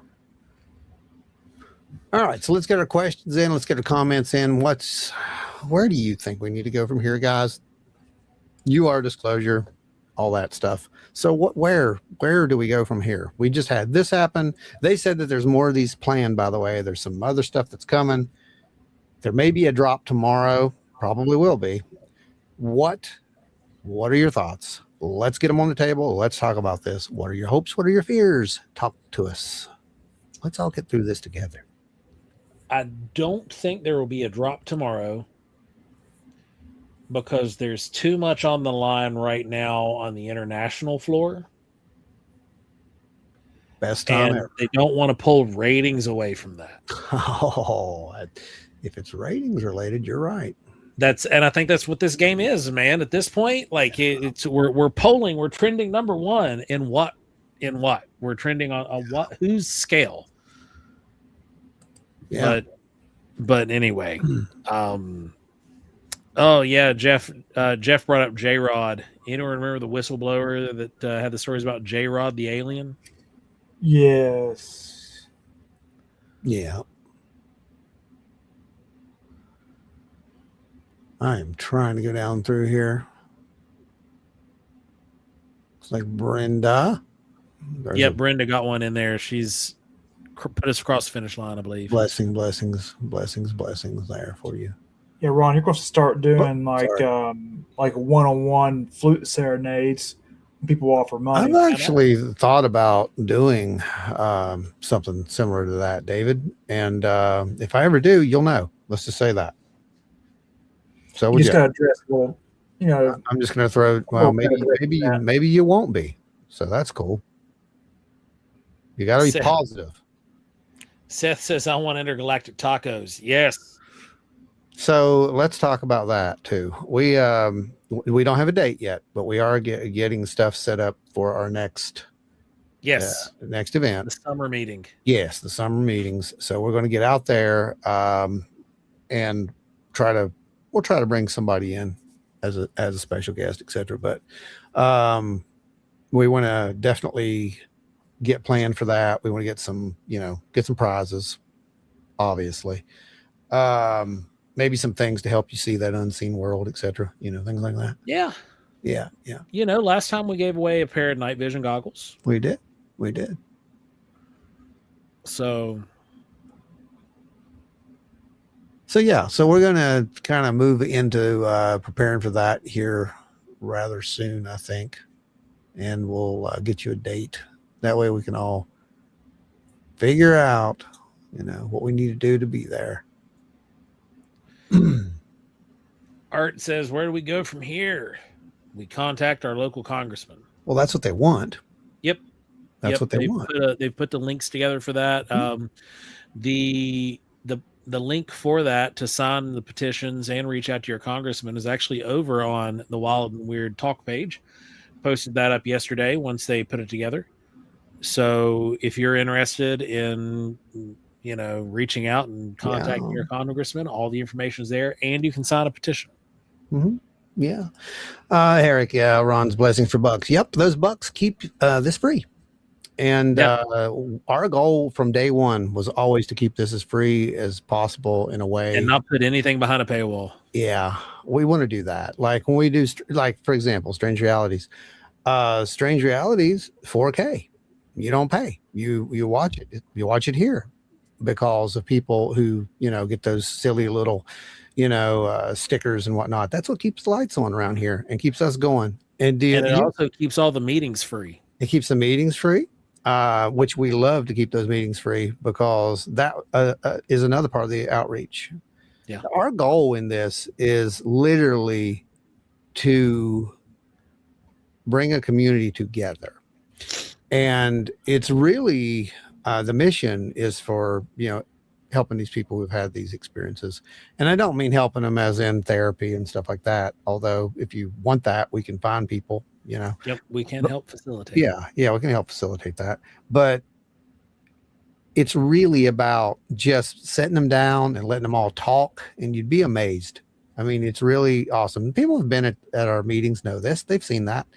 All right, so let's get our questions in. Let's get our comments in. Where do you think we need to go from here, guys? UR disclosure, all that stuff. So where do we go from here? We just had this happen. They said that there's more of these planned, by the way. There's some other stuff that's coming. There may be a drop tomorrow. Probably will be. What are your thoughts? Let's get them on the table. Let's talk about this. What are your hopes? What are your fears? Talk to us. Let's all get through this together. I don't think there will be a drop tomorrow because there's too much on the line right now on the international floor. Best time ever. They don't want to pull ratings away from that. Oh, if it's ratings related, you're right. And I think that's what this game is, man. At this point, like we're polling, we're trending number one in what? We're trending on what? Whose scale? Yeah. But anyway, Oh yeah, Jeff brought up J-Rod. Anyone remember the whistleblower that had the stories about J-Rod the alien? Yes. Yeah. I am trying to go down through here. It's like Brenda. Brenda got one in there. She's put us across the finish line, I believe. Blessings there for you. Yeah, Ron, you're going to start doing like one-on-one flute serenades when people offer money. I've actually thought about doing something similar to that, David. And if I ever do, you'll know. Let's just say that. So you just got to dress well. You know, I'm just going to throw. Well, maybe you won't be. So that's cool. You got to be positive. Seth says, "I want intergalactic tacos." Yes. So let's talk about that too. We don't have a date yet, but we are getting stuff set up for our next next event, the summer meeting. Yes, the summer meetings. So we're going to get out there and we'll try to bring somebody in as a special guest, etc. But we want to definitely get planned for that. We want to get some prizes, obviously. Maybe some things to help you see that unseen world, etc. Things like that. Yeah. Last time we gave away a pair of night vision goggles. We did. So we're going to kind of move into preparing for that here rather soon, I think. And we'll get you a date. That way we can all figure out, what we need to do to be there. Art says, where do we go from here? We contact our local congressman. Well, that's what they want. Yep. That's what they want. They've put the links together for that. Mm-hmm. The link for that to sign the petitions and reach out to your congressman is actually over on the Wild and Weird Talk page. Posted that up yesterday once they put it together. So if you're interested in reaching out and contacting your congressman, all the information is there, and you can sign a petition. Mm-hmm. Yeah. Eric, Ron's blessings for bucks. Yep, those bucks keep this free. And our goal from day one was always to keep this as free as possible in a way. And not put anything behind a paywall. Yeah, we want to do that. Like when we do, for example, Strange Realities. Strange Realities, 4K. You don't pay. You watch it. You watch it here because of people who, get those silly little, stickers and whatnot. That's what keeps the lights on around here and keeps us going. And it also keeps all the meetings free. It keeps the meetings free, which we love to keep those meetings free because that is another part of the outreach. Yeah. Our goal in this is literally to bring a community together. And it's really the mission is for, helping these people who've had these experiences. And I don't mean helping them as in therapy and stuff like that. Although if you want that, we can find people, Yep, we can help facilitate. Yeah, we can help facilitate that. But it's really about just setting them down and letting them all talk, and you'd be amazed. I mean, it's really awesome. People who've been at our meetings know this. They've seen that.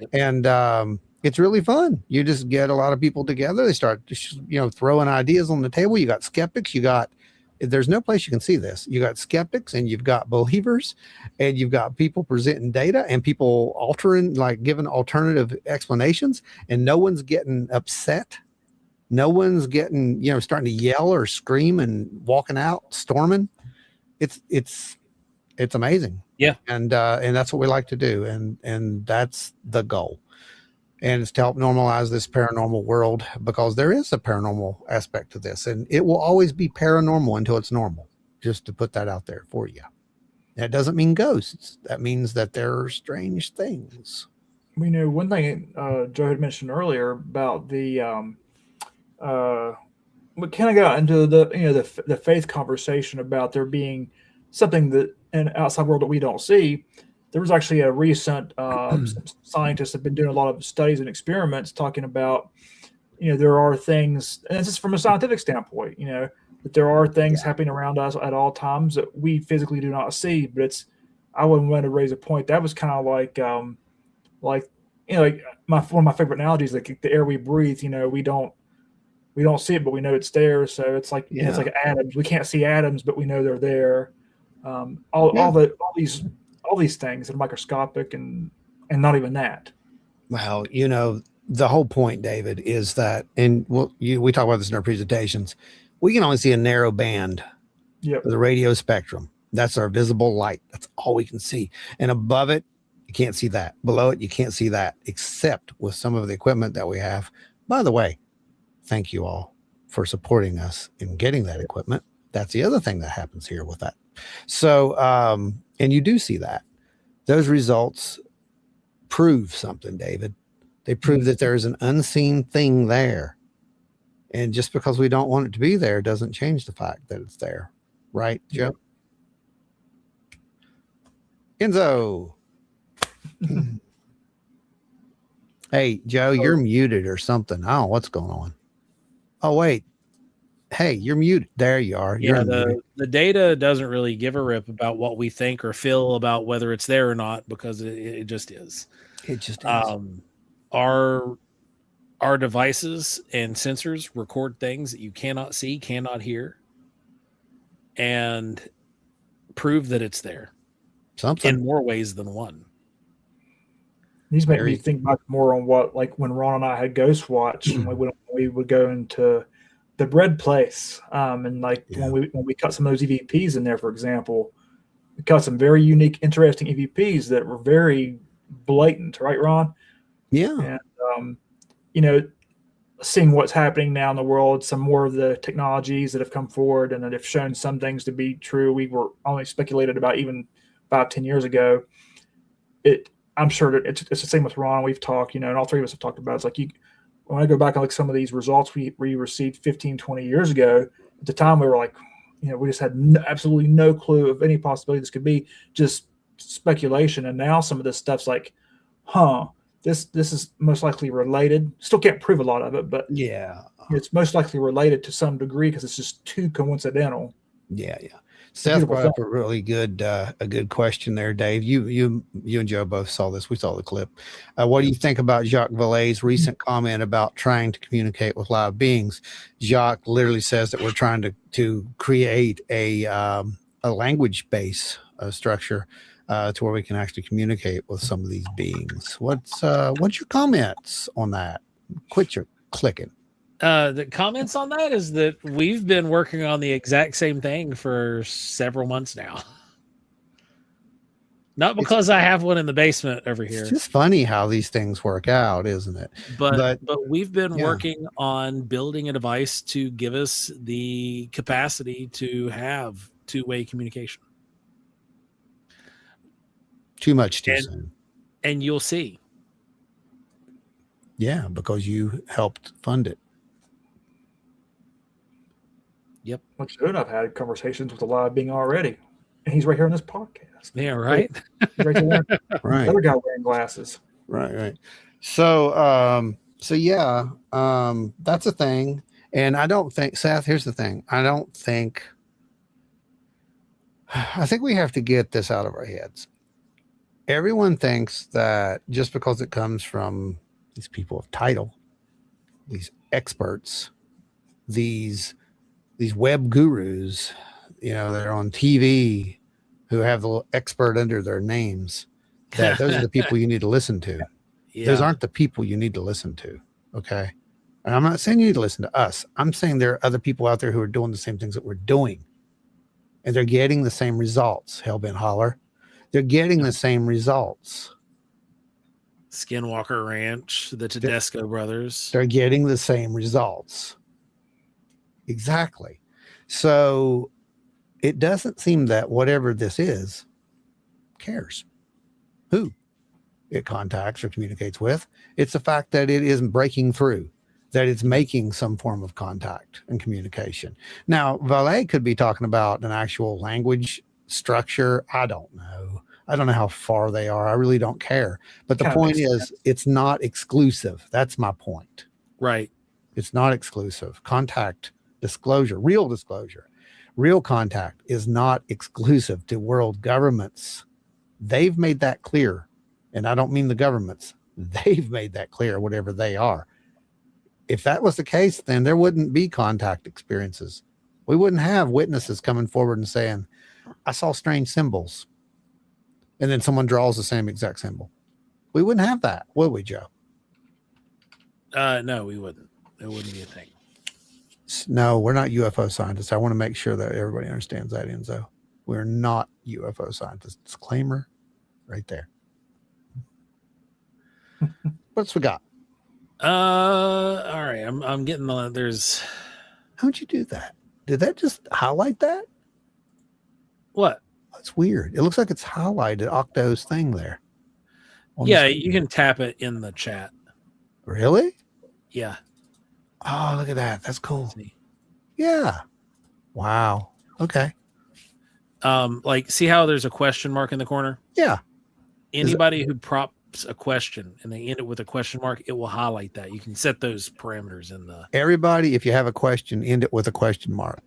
Yep. And it's really fun. You just get a lot of people together. They start, throwing ideas on the table. You got skeptics. There's no place you can see this. You got skeptics and you've got believers and you've got people presenting data and people giving alternative explanations, and no one's getting upset. No one's getting, starting to yell or scream and walking out, storming. It's amazing. Yeah. And that's what we like to do. And that's the goal. And it's to help normalize this paranormal world, because there is a paranormal aspect to this, and it will always be paranormal until it's normal. Just to put that out there for you. That doesn't mean ghosts. That means that there are strange things. We know one thing Joe had mentioned earlier about the we kind of got into the faith conversation about there being something that in the outside world that we don't see. There was actually a recent scientists have been doing a lot of studies and experiments talking about, there are things, and this is from a scientific standpoint, that there are things happening around us at all times that we physically do not see, but it's I wouldn't want to raise a point. That was kind of like like one of my favorite analogies, like the air we breathe. We don't see it, but we know it's there. So it's like it's like atoms. We can't see atoms, but we know they're there. All these things are microscopic and not even that. Well, the whole point, David, is that, and we talk about this in our presentations, we can only see a narrow band of the radio spectrum. That's our visible light. That's all we can see. And above it, you can't see that. Below it, you can't see that, except with some of the equipment that we have. By the way, thank you all for supporting us in getting that equipment. That's the other thing that happens here with that. So, and you do see that. Those results prove something, David. They prove that there is an unseen thing there. And just because we don't want it to be there doesn't change the fact that it's there. Right, Joe? Enzo. Hey, Joe, you're muted or something. I don't know what's going on. Oh, wait. Hey, you're muted. There you are. Yeah, the data doesn't really give a rip about what we think or feel about whether it's there or not, because it just is. It just is. Our devices and sensors record things that you cannot see, cannot hear, and prove that it's there. Something in more ways than one. These make me think back more on what, like when Ron and I had Ghost Watch, and we would go into the bread place, and when we cut some of those EVPs in there, for example, we cut some very unique, interesting EVPs that were very blatant, right, Ron? Yeah. And seeing what's happening now in the world, some more of the technologies that have come forward and that have shown some things to be true, we were only speculated about even 5-10 years ago. I'm sure that it's the same with Ron. We've talked, and all three of us have talked about it. It's like when I go back and look at some of these results we received 15, 20 years ago, at the time we were like, we just had absolutely no clue of any possibility this could be, just speculation. And now some of this stuff's like, this is most likely related. Still can't prove a lot of it, but it's most likely related to some degree because it's just too coincidental. Yeah. Seth brought up a really good question there, Dave. You and Joe both saw this. We saw the clip. What do you think about Jacques Vallée's recent comment about trying to communicate with live beings? Jacques literally says that we're trying to create a language base structure to where we can actually communicate with some of these beings. What's your comments on that? Quit your clicking. The comments on that is that we've been working on the exact same thing for several months now. Not because I have one in the basement over here. It's just funny how these things work out, isn't it? But we've been working on building a device to give us the capacity to have two-way communication. Too much too soon. And you'll see. Yeah, because you helped fund it. Yep. Well, good. I've had conversations with a live being already, and he's right here on this podcast. Yeah, right. He's right there. Right. Other guy wearing glasses. Right. So yeah, that's a thing. And I don't think, Seth, here's the thing. I think we have to get this out of our heads. Everyone thinks that just because it comes from these people of title, these experts, these web gurus, they're on TV who have the little expert under their names, that those are the people you need to listen to. Yeah. Those aren't the people you need to listen to. Okay. And I'm not saying you need to listen to us. I'm saying there are other people out there who are doing the same things that we're doing, and they're getting the same results. Hellbent Holler. They're getting the same results. Skinwalker Ranch, the Tedesco brothers. They're getting the same results. Exactly. So it doesn't seem that whatever this is cares who it contacts or communicates with. It's the fact that it isn't breaking through, that it's making some form of contact and communication. Now, Vallée could be talking about an actual language structure. I don't know. I don't know how far they are. I really don't care. But the point is, it's not exclusive. That's my point. Right. It's not exclusive. Contact disclosure, real contact is not exclusive to world governments. They've made that clear. And I don't mean the governments. They've made that clear, whatever they are. If that was the case, then there wouldn't be contact experiences. We wouldn't have witnesses coming forward and saying, I saw strange symbols. And then someone draws the same exact symbol. We wouldn't have that, would we, Joe? No, we wouldn't. It wouldn't be a thing. No, we're not UFO scientists. I want to make sure that everybody understands that, Enzo. We're not UFO scientists. Disclaimer right there. What's we got? All right. I'm getting there's. How'd you do that? Did that just highlight that? What? That's weird. It looks like it's highlighted Octo's thing there. Yeah, you can tap it in the chat. Really? Yeah. Oh, look at that. That's cool. Yeah. Wow. Okay. Like, see how there's a question mark in the corner? Yeah. Anybody who props a question and they end it with a question mark, it will highlight that. You can set those parameters in the. Everybody, if you have a question, end it with a question mark.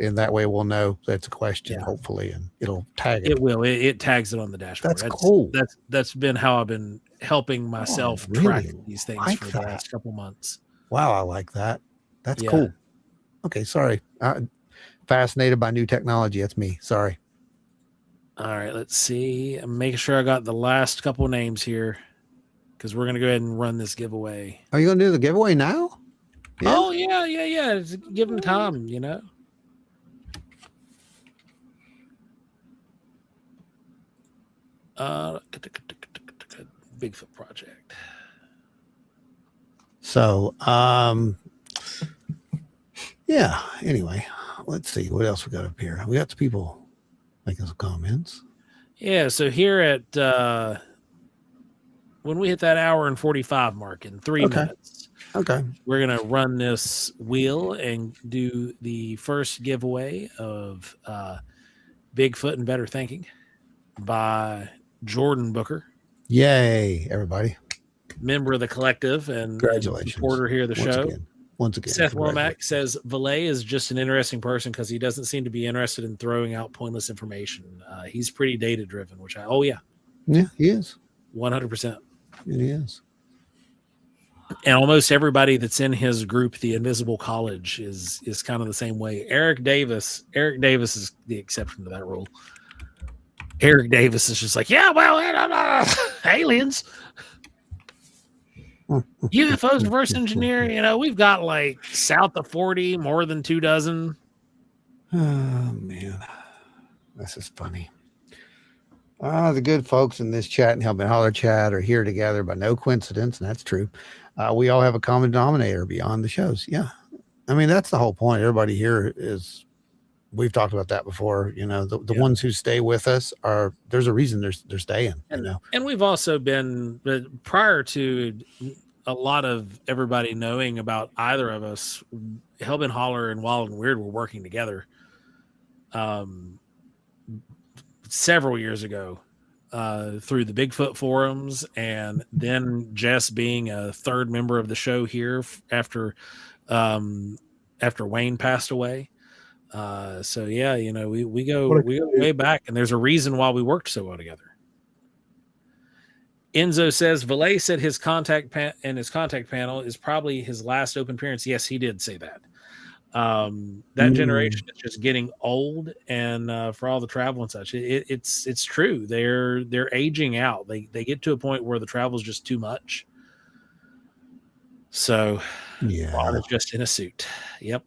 And that way we'll know that's a question, hopefully, and it'll tag it. It will. It tags it on the dashboard. That's cool. That's been how I've been helping myself track these things for the last couple months. Wow, I like that. That's cool. Okay, sorry. Fascinated by new technology. That's me. Sorry. All right, let's see. I'm making sure I got the last couple names here because we're going to go ahead and run this giveaway. Are you going to do the giveaway now? Yeah. Oh, yeah. Just give them time, you know. Bigfoot Project. So, yeah. Anyway, let's see what else we got up here. We got some people making some comments. Yeah. So here at when we hit that hour and 45 mark in 3 minutes, we're gonna run this wheel and do the first giveaway of Bigfoot and Better Thinking by Jordan Booker. Yay, everybody. Member of the collective and congratulations. Supporter here of the show. Once again. Seth Womack says Valet is just an interesting person because he doesn't seem to be interested in throwing out pointless information. He's pretty data driven, which yeah, he is 100%. He is. And almost everybody that's in his group, the Invisible College, is kind of the same way. Eric Davis is the exception to that rule. Eric Davis is just like, yeah, well, aliens, UFOs, reverse engineering. You know, we've got like south of 40, more than 24. Oh man, this is funny. The good folks in this chat and Help Me Holler chat are here together by no coincidence, and that's true. We all have a common denominator beyond the shows. Yeah, I mean that's the whole point. Everybody here is. We've talked about that before. You know, the ones who stay with us there's a reason they're staying. And, you know, and we've also been prior to a lot of everybody knowing about either of us. Hellbent Holler and Wild and Weird were working together several years ago through the Bigfoot forums, and then Jess being a third member of the show here after Wayne passed away. So yeah, you know, we go way back, and there's a reason why we worked so well together. Enzo says Valet said his contact panel is probably his last open appearance. Yes, he did say that. That generation is just getting old, and for all the travel and such, it's true. They're aging out. They get to a point where the travel is just too much. So yeah, just in a suit. Yep.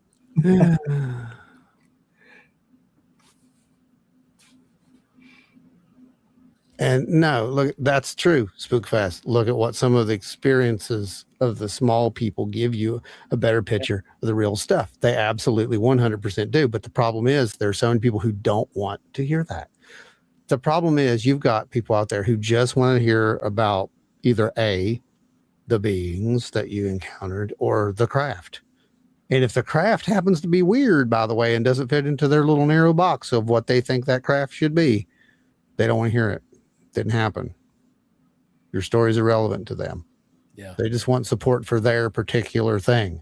And no, look, that's true. Spookfest. Look at what some of the experiences of the small people give you a better picture of the real stuff. They absolutely 100% do. But the problem is there are so many people who don't want to hear that. The problem is you've got people out there who just want to hear about either the beings that you encountered or the craft. And if the craft happens to be weird, by the way, and doesn't fit into their little narrow box of what they think that craft should be, they don't want to hear it. Didn't happen. Your story is irrelevant to them. Yeah. They just want support for their particular thing.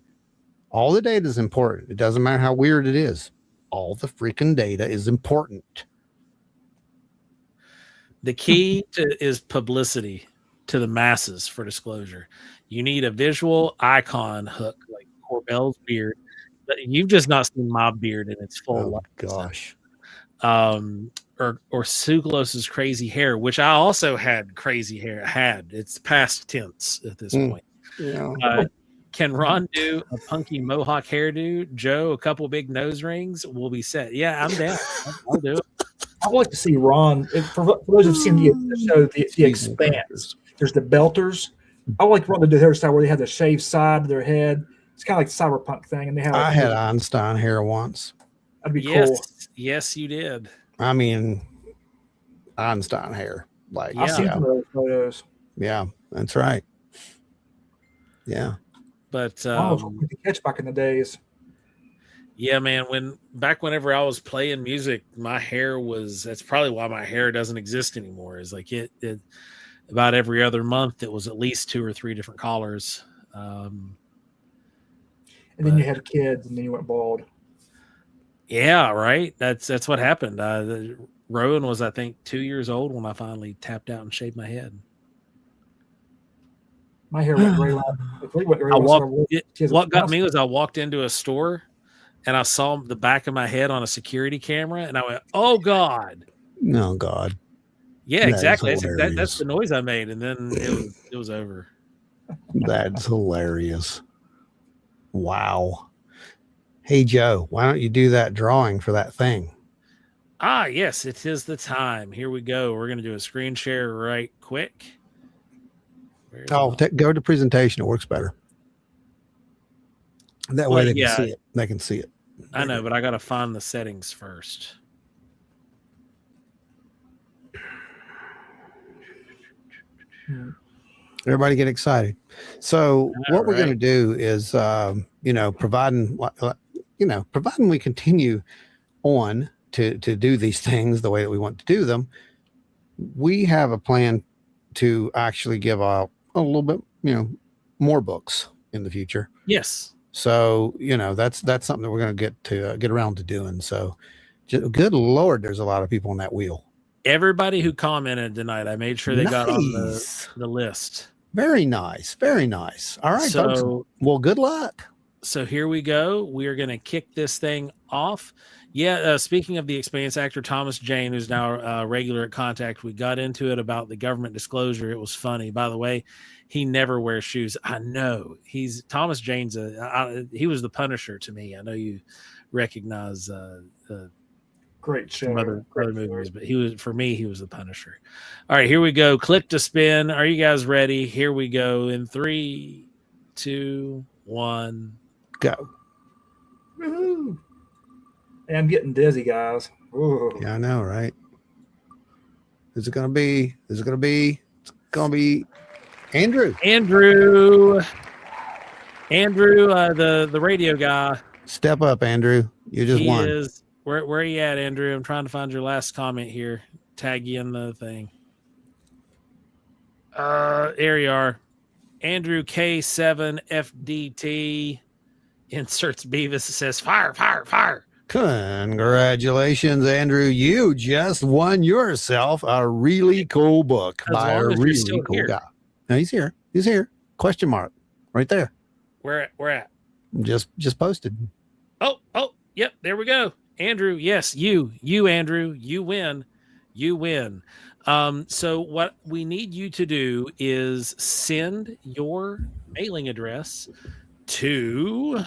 All the data is important. It doesn't matter how weird it is. All the freaking data is important. The key is publicity to the masses for disclosure. You need a visual icon hook like Corbell's beard. But you've just not seen my beard in its full life. Gosh. Or Suglos's crazy hair, which I also had crazy hair. It's past tense at this point. Yeah. Can Ron do a punky mohawk hairdo? Joe, a couple big nose rings, we'll be set. Yeah, I'm down. I'll do it. I'd like to see Ron. For those who've seen the show, The Expanse, there's the Belters. I would like Ron to do their style where they have the shaved side of their head. It's kind of like the cyberpunk thing, and they have. I had Einstein hair once. That'd be cool. Yes, you did. I mean, Einstein hair. Like, I've seen some of those photos. Yeah, that's right. Yeah. But the catch back in the days. Yeah, man. Whenever I was playing music, my hair that's probably why my hair doesn't exist anymore. Is like it about every other month it was at least 2 or 3 different colors. And then you had kids, and then you went bald. Yeah, right. That's what happened. Rowan was, I think, 2 years old when I finally tapped out and shaved my head. My hair went gray. What got me was I walked into a store and I saw the back of my head on a security camera, and I went, "Oh God!" No, God. Yeah, exactly. That's the noise I made, and then it was over. That's hilarious. Wow. Hey Joe, why don't you do that drawing for that thing? Ah, yes, it is the time. Here we go. We're going to do a screen share right quick. Go to presentation. It works better. That way they can see it. They can see it. I know, but I got to find the settings first. Everybody get excited. So what we're going to do is, providing we continue on to do these things the way that we want to do them, we have a plan to actually give out a little bit, more books in the future. Yes. So, that's something that we're going to get around to doing. So good Lord, there's a lot of people on that wheel. Everybody who commented tonight, I made sure they got on the list. Very nice. Very nice. All right, folks. Well, good luck. So here we go. We are going to kick this thing off. Yeah, speaking of The Expanse, actor Thomas Jane, who's now regular at Contact, we got into it about the government disclosure. It was funny. By the way, he never wears shoes. I know. Thomas Jane's he was the Punisher to me. I know you recognize great show. Some other movies, but he was the Punisher. All right, here we go. Click to spin. Are you guys ready? Here we go in 3, 2, 1, go. Woohoo! Hey, I'm getting dizzy, guys. Ooh. Yeah, I know, right? Who's it gonna be? It's gonna be Andrew. Andrew, the radio guy. Step up, Andrew. You just won. Where are you at, Andrew? I'm trying to find your last comment here. Tag you in the thing. There you are. Andrew K7FDT inserts Beavis. Says fire, fire, fire. Congratulations, Andrew. You just won yourself a really cool book by a really cool guy. No, he's here. He's here. Question mark. Right there. Where at? Just posted. Oh, yep, there we go. Andrew, yes, you Andrew, you win. So what we need you to do is send your mailing address to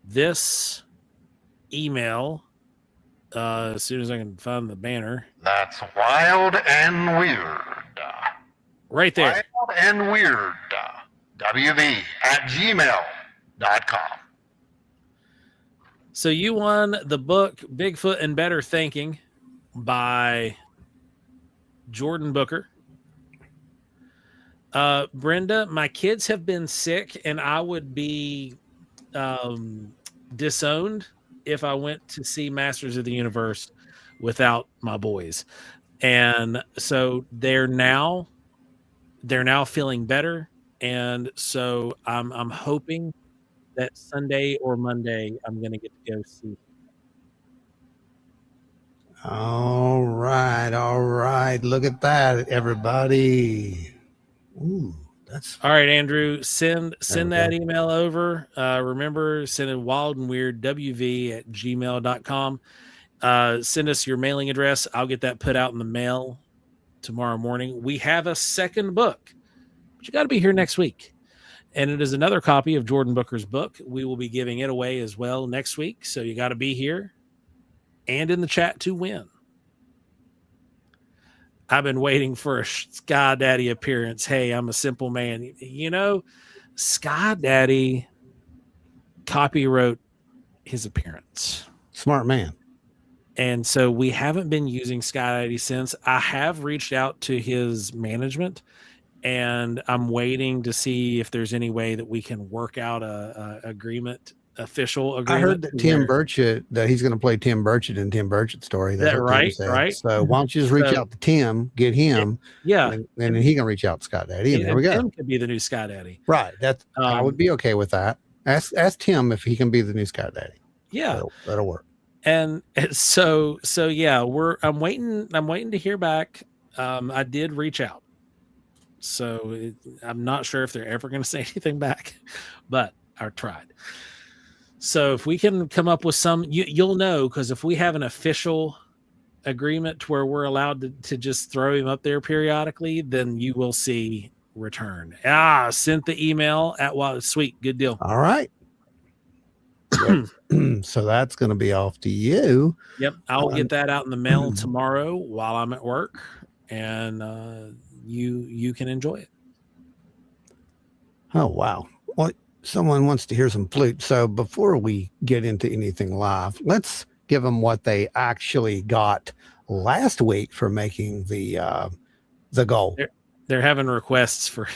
this email as soon as I can find the banner. That's wild and weird. Right there. Wild and weird. WB@gmail.com. So you won the book Bigfoot and Better Thinking by Jordan Booker. Brenda, my kids have been sick and I would be disowned if I went to see Masters of the Universe without my boys. And so they're now feeling better. And so I'm hoping that Sunday or Monday I'm going to get to go see. All right. All right. Look at that, everybody. Ooh, that's all right, Andrew. Send we that go. email over. Remember, send it wildandweirdwv@gmail.com. Send us your mailing address. I'll get that put out in the mail tomorrow morning. We have a second book, but you got to be here next week. And it is another copy of Jordan Booker's book. We will be giving it away as well next week. So you got to be here and in the chat to win. I've been waiting for a Sky Daddy appearance. Hey, I'm a simple man. You know, Sky Daddy copywrote his appearance. Smart man. And so we haven't been using Sky Daddy since. I have reached out to his management, and I'm waiting to see if there's any way that we can work out a official agreement. I heard that Tim Burchett, that he's going to play Tim Burchett in Tim Burchett's story. That's what Tim said. Right. So why don't you just reach out to Tim, get him, and then he can reach out to Scott Daddy, and there we go. Tim could be the new Sky Daddy. Right. That's I would be okay with that. Ask Tim if he can be the new Scott Daddy. Yeah, that'll work. And so yeah, I'm waiting to hear back. I did reach out, so I'm not sure if they're ever going to say anything back, but I tried. So if we can come up with some, you'll know, because if we have an official agreement to where we're allowed to just throw him up there periodically, then you will see return. Sent the email at sweet, good deal. All right. So that's going to be off to you. Yep, I'll get that out in the mail tomorrow while I'm at work, and you can enjoy it. Oh wow! Well, someone wants to hear some flute. So before we get into anything live, let's give them what they actually got last week for making the goal. They're having requests for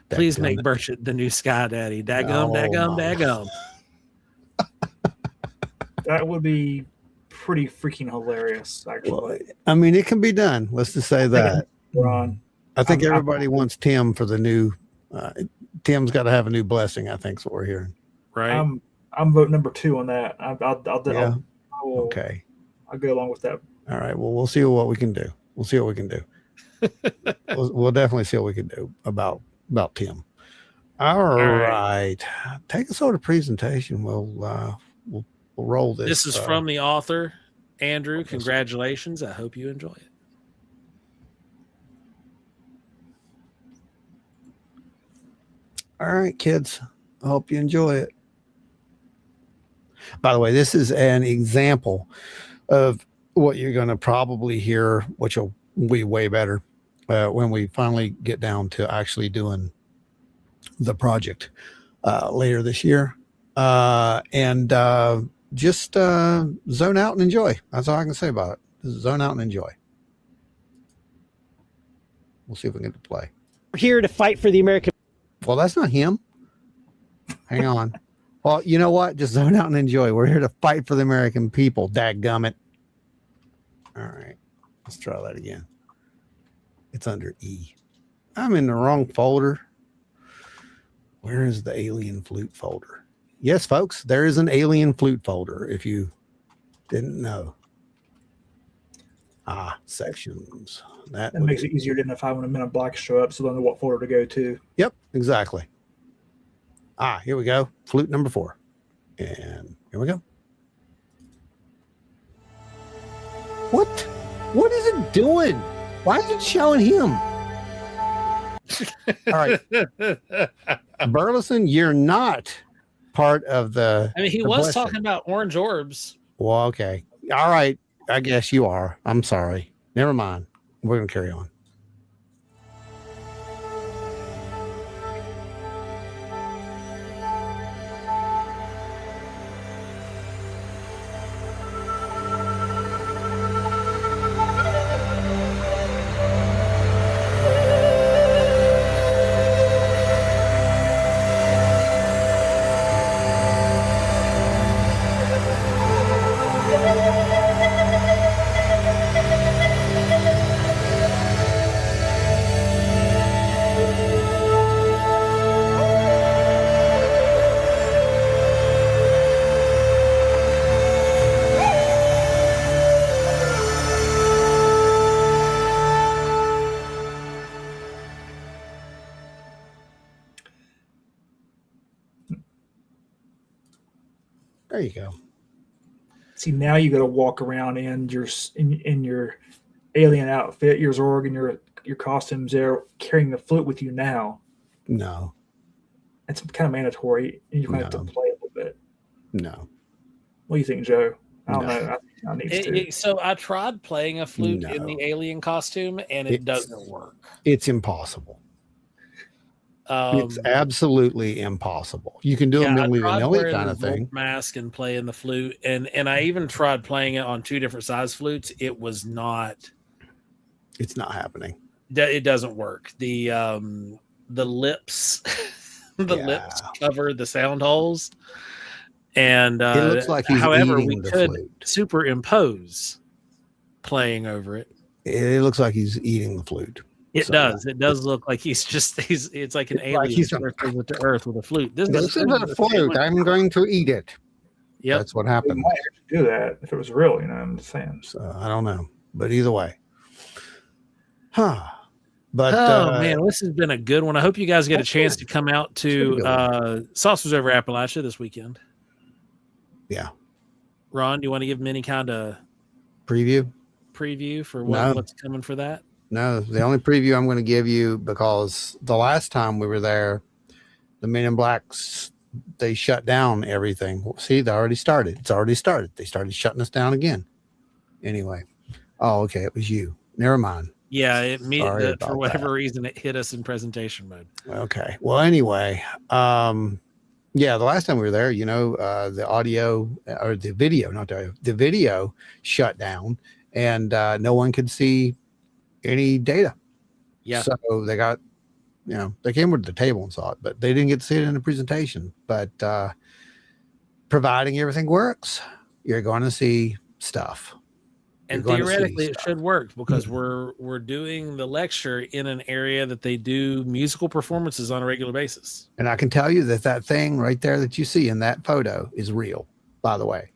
please make Burchett the new Sky Daddy. Daggum. That would be pretty freaking hilarious, actually. Well, I mean, it can be done. Let's just say that. Ron, I think everybody wants Tim for the new. Tim's got to have a new blessing. I think is what we're hearing. Right. I'm vote number 2 on that. Okay. I'll go along with that. All right. Well, we'll see what we can do. We'll definitely see what we can do about Tim. All right. Take us over to presentation. We'll roll this. This is from the author, Andrew. Congratulations. I hope you enjoy it. All right, kids. I hope you enjoy it. By the way, this is an example of what you're going to probably hear, which will be way better when we finally get down to actually doing the project later this year. Just zone out and enjoy. That's all I can say about it. Just zone out and enjoy. We'll see if we can get to play. We're here to fight for the American. Well, that's not him. Hang on. Well, you know what? Just zone out and enjoy. We're here to fight for the American people. Dadgummit. All right. Let's try that again. It's under E. I'm in the wrong folder. Where is the alien flute folder? Yes, folks, there is an alien flute folder if you didn't know. Sections. That makes it easier to identify when a Men in Black show up, so they'll know what folder to go to. Yep, exactly. Here we go. Flute number 4. And here we go. What is it doing? Why is it showing him? All right. Burleson, you're not part of the. I mean, he was talking about orange orbs. Well, okay. All right. I guess you are. I'm sorry. Never mind. We're going to carry on. There you go. See, now you got to walk around in your alien outfit, your Zorg, and your costumes there, carrying the flute with you now. No. It's kind of mandatory. And you have to play a little bit. No. What do you think, Joe? I don't know. I think I needs to. So I tried playing a flute in the alien costume, and it doesn't work. It's impossible. It's absolutely impossible. You can do a Milli Vanilli kind of thing. Mask and playing the flute, and I even tried playing it on 2 different size flutes. It was not. It's not happening. It doesn't work. The lips, lips cover the sound holes, and it looks like he's however eating we the could flute. Superimpose playing over it. It looks like he's eating the flute. It does. It does look like he's it's like an alien to Earth with a flute. This is a flute. I'm going to eat it. Yeah, that's what happened. We might have to do that if it was real. I'm just saying. So I don't know, but either way, But man, this has been a good one. I hope you guys get a chance to come out to Saucers Over Appalachia this weekend. Yeah, Ron, do you want to give them any kind of preview for what's coming for that? No, the only preview I'm going to give you, because the last time we were there, the Men in Blacks, they shut down everything. See, they already started. It's already started. They started shutting us down again. Anyway. Oh, okay. It was you. Never mind. Yeah, for whatever reason, it hit us in presentation mode. Okay. Well, anyway, the last time we were there, the audio or the video, not the audio, the video shut down, and no one could see any data. Yeah. So they got, they came to the table and saw it, but they didn't get to see it in the presentation. But providing everything works, you're going to see stuff. And theoretically, it should work, because we're doing the lecture in an area that they do musical performances on a regular basis. And I can tell you that thing right there that you see in that photo is real, by the way.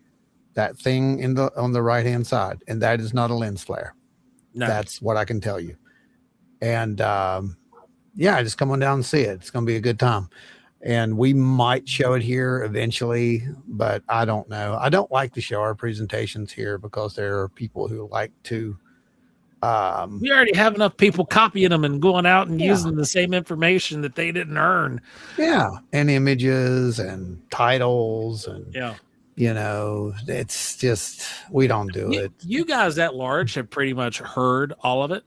That thing on the right-hand side, and that is not a lens flare. No. That's what I can tell you. And just come on down and see it. It's going to be a good time. And we might show it here eventually, but I don't know. I don't like to show our presentations here because there are people who like to. We already have enough people copying them and going out and using the same information that they didn't earn. Yeah. And images and titles and it's just, we don't do it. You guys at large have pretty much heard all of it.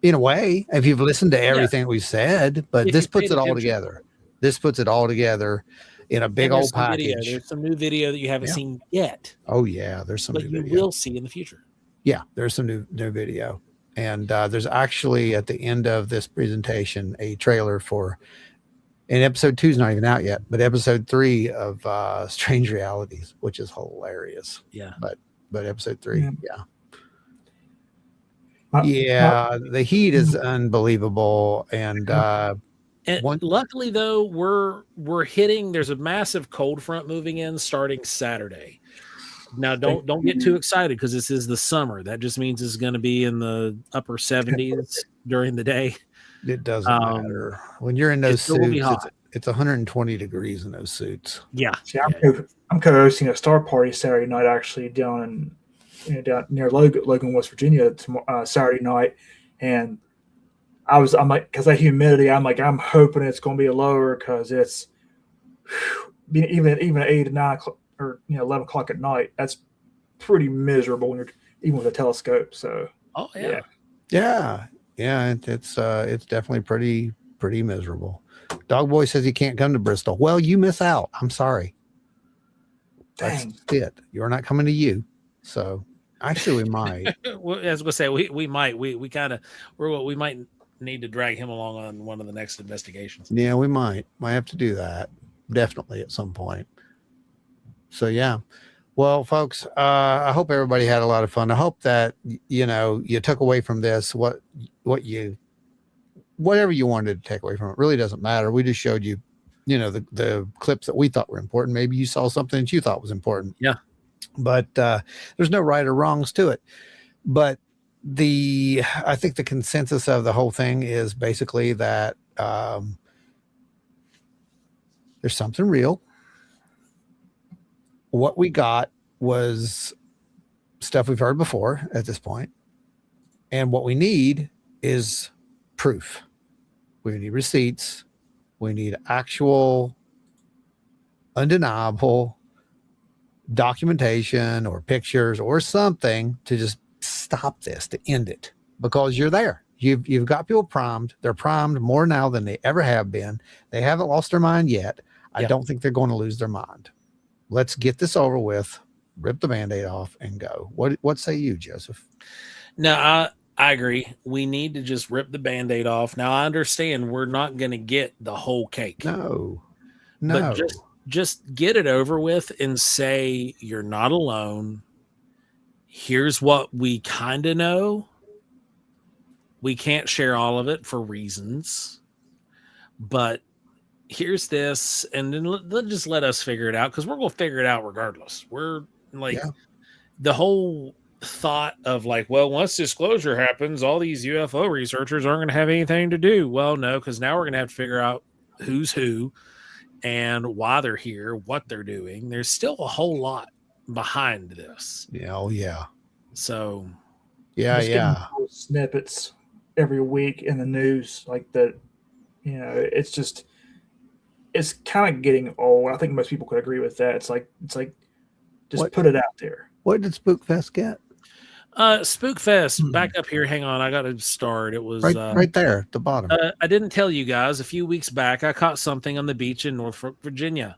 In a way, if you've listened to everything we've said, but this puts it all together. This puts it all together in a big old package. There's some new video that you haven't seen yet. Oh yeah, there's some new video. You will see in the future. Yeah, there's some new video. And there's actually at the end of this presentation a trailer for, and episode 2 is not even out yet, but episode 3 of Strange Realities, which is hilarious. Yeah. But episode 3, the heat is unbelievable. And luckily though, we're hitting, there's a massive cold front moving in starting Saturday. Now don't get too excited, because this is the summer. That just means it's going to be in the upper 70s during the day. It doesn't matter when you're in those suits. It's 120 degrees in those suits. Yeah. See, I'm co-hosting a star party Saturday night, actually down near Logan, West Virginia, Saturday night, and I'm like, because that humidity, I'm hoping it's going to be lower, because it's even at 8 to 9 o'clock or 11 o'clock at night. That's pretty miserable when you're even with a telescope. So it's definitely pretty miserable. Dog Boy says he can't come to Bristol. Well, you miss out. I'm sorry. Dang. That's it. You're not coming to you. So actually, we might. Well, as we say, we might. We might need to drag him along on one of the next investigations. Yeah, we might have to do that definitely at some point. So yeah. Well, folks, I hope everybody had a lot of fun. I hope that you took away from this whatever you wanted to take away from it. Really doesn't matter. We just showed you, the clips that we thought were important. Maybe you saw something that you thought was important. Yeah. But there's no right or wrongs to it. But I think the consensus of the whole thing is basically that There's something real. What we got was stuff we've heard before at this point. And what we need is proof. We need receipts. We need actual, undeniable documentation or pictures or something to just stop this, to end it, because you're there. You've got people primed. They're primed more now than they ever have been. They haven't lost their mind yet. I don't think they're going to lose their mind. Let's get this over with, rip the Band-Aid off, and go. What say you, Joseph? No, I agree. We need to just rip the Band-Aid off. Now, I understand we're not going to get the whole cake. No. But just get it over with and say you're not alone. Here's what we kind of know. We can't share all of it for reasons, but here's this, and then just let us figure it out, because we're going to figure it out regardless. We're like, the whole thought of like, well, once disclosure happens, all these UFO researchers aren't going to have anything to do. Well, no, because now we're going to have to figure out who's who and why they're here, what they're doing. There's still a whole lot behind this. Yeah. Oh, yeah. So, yeah. Snippets every week in the news like that. You know, it's kind of getting old. I think most people could agree with that. It's like just put it out there. What did Spookfest get? Spookfest, back up here. Hang on, I got to start. It was right there at the bottom. I didn't tell you guys. A few weeks back, I caught something on the beach in Norfolk, Virginia.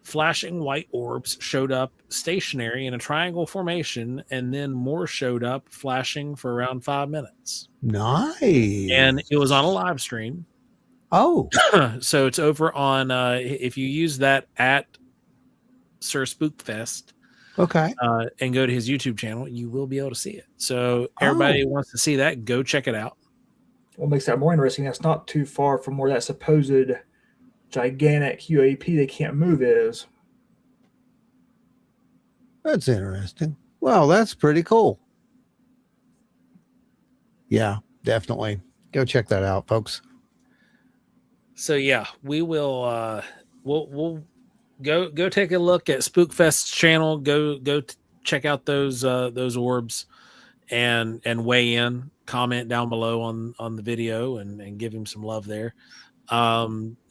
Flashing white orbs showed up stationary in a triangle formation, and then more showed up flashing for around 5 minutes. Nice. And it was on a live stream. Oh. So it's over on, if you use that at Sir Spookfest, okay, and go to his YouTube channel, you will be able to see it. So everybody who wants to see that, go check it out. What makes that more interesting, that's not too far from where that supposed gigantic UAP they can't move is. That's interesting. Well, that's pretty cool. Yeah, definitely. Go check that out, folks. So yeah, we will we'll go take a look at Spookfest's channel. Go check out those orbs and weigh in, comment down below on the video and give him some love there.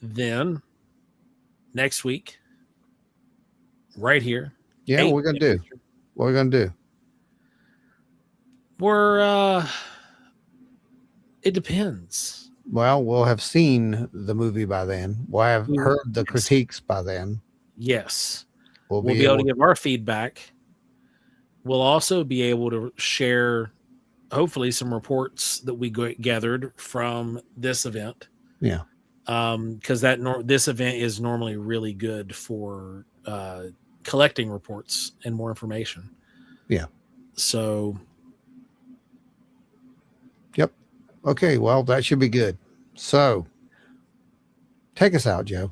Then next week, right here. Yeah, what we're gonna do. What we're gonna do. It depends. Well, we'll have seen the movie by then. We'll have heard the critiques by then. Yes. We'll be able to give our feedback. We'll also be able to share, hopefully, some reports that we gathered from this event. Yeah. Because this event is normally really good for collecting reports and more information. Yeah. So. Yep. Okay. Well, that should be good. So, take us out, Joe.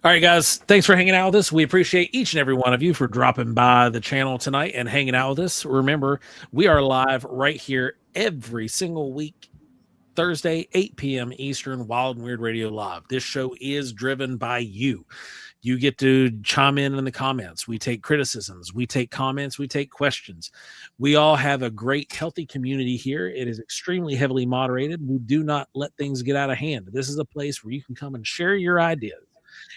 All right, guys. Thanks for hanging out with us. We appreciate each and every one of you for dropping by the channel tonight and hanging out with us. Remember, we are live right here every single week, Thursday, 8 p.m. Eastern, Wild and Weird Radio Live. This show is driven by you. You get to chime in the comments. We take criticisms. We take comments. We take questions. We all have a great, healthy community here. It is extremely heavily moderated. We do not let things get out of hand. This is a place where you can come and share your ideas,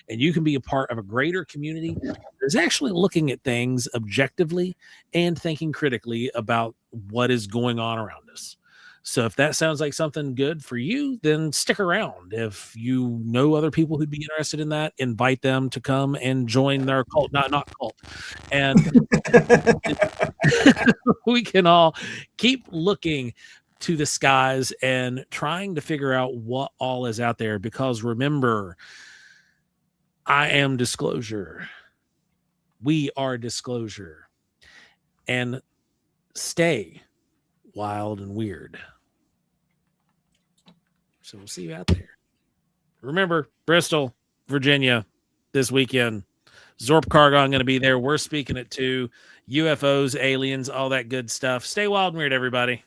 and you can be a part of a greater community that is actually looking at things objectively and thinking critically about what is going on around us. So if that sounds like something good for you, then stick around. If you know other people who'd be interested in that, invite them to come and join their cult, not cult. And we can all keep looking to the skies and trying to figure out what all is out there. Because remember, I am disclosure. We are disclosure. And stay wild and weird. So we'll see you out there. Remember, Bristol, Virginia, this weekend. Zorp Cargon going to be there. We're speaking it too. UFOs, aliens, all that good stuff. Stay wild and weird, everybody.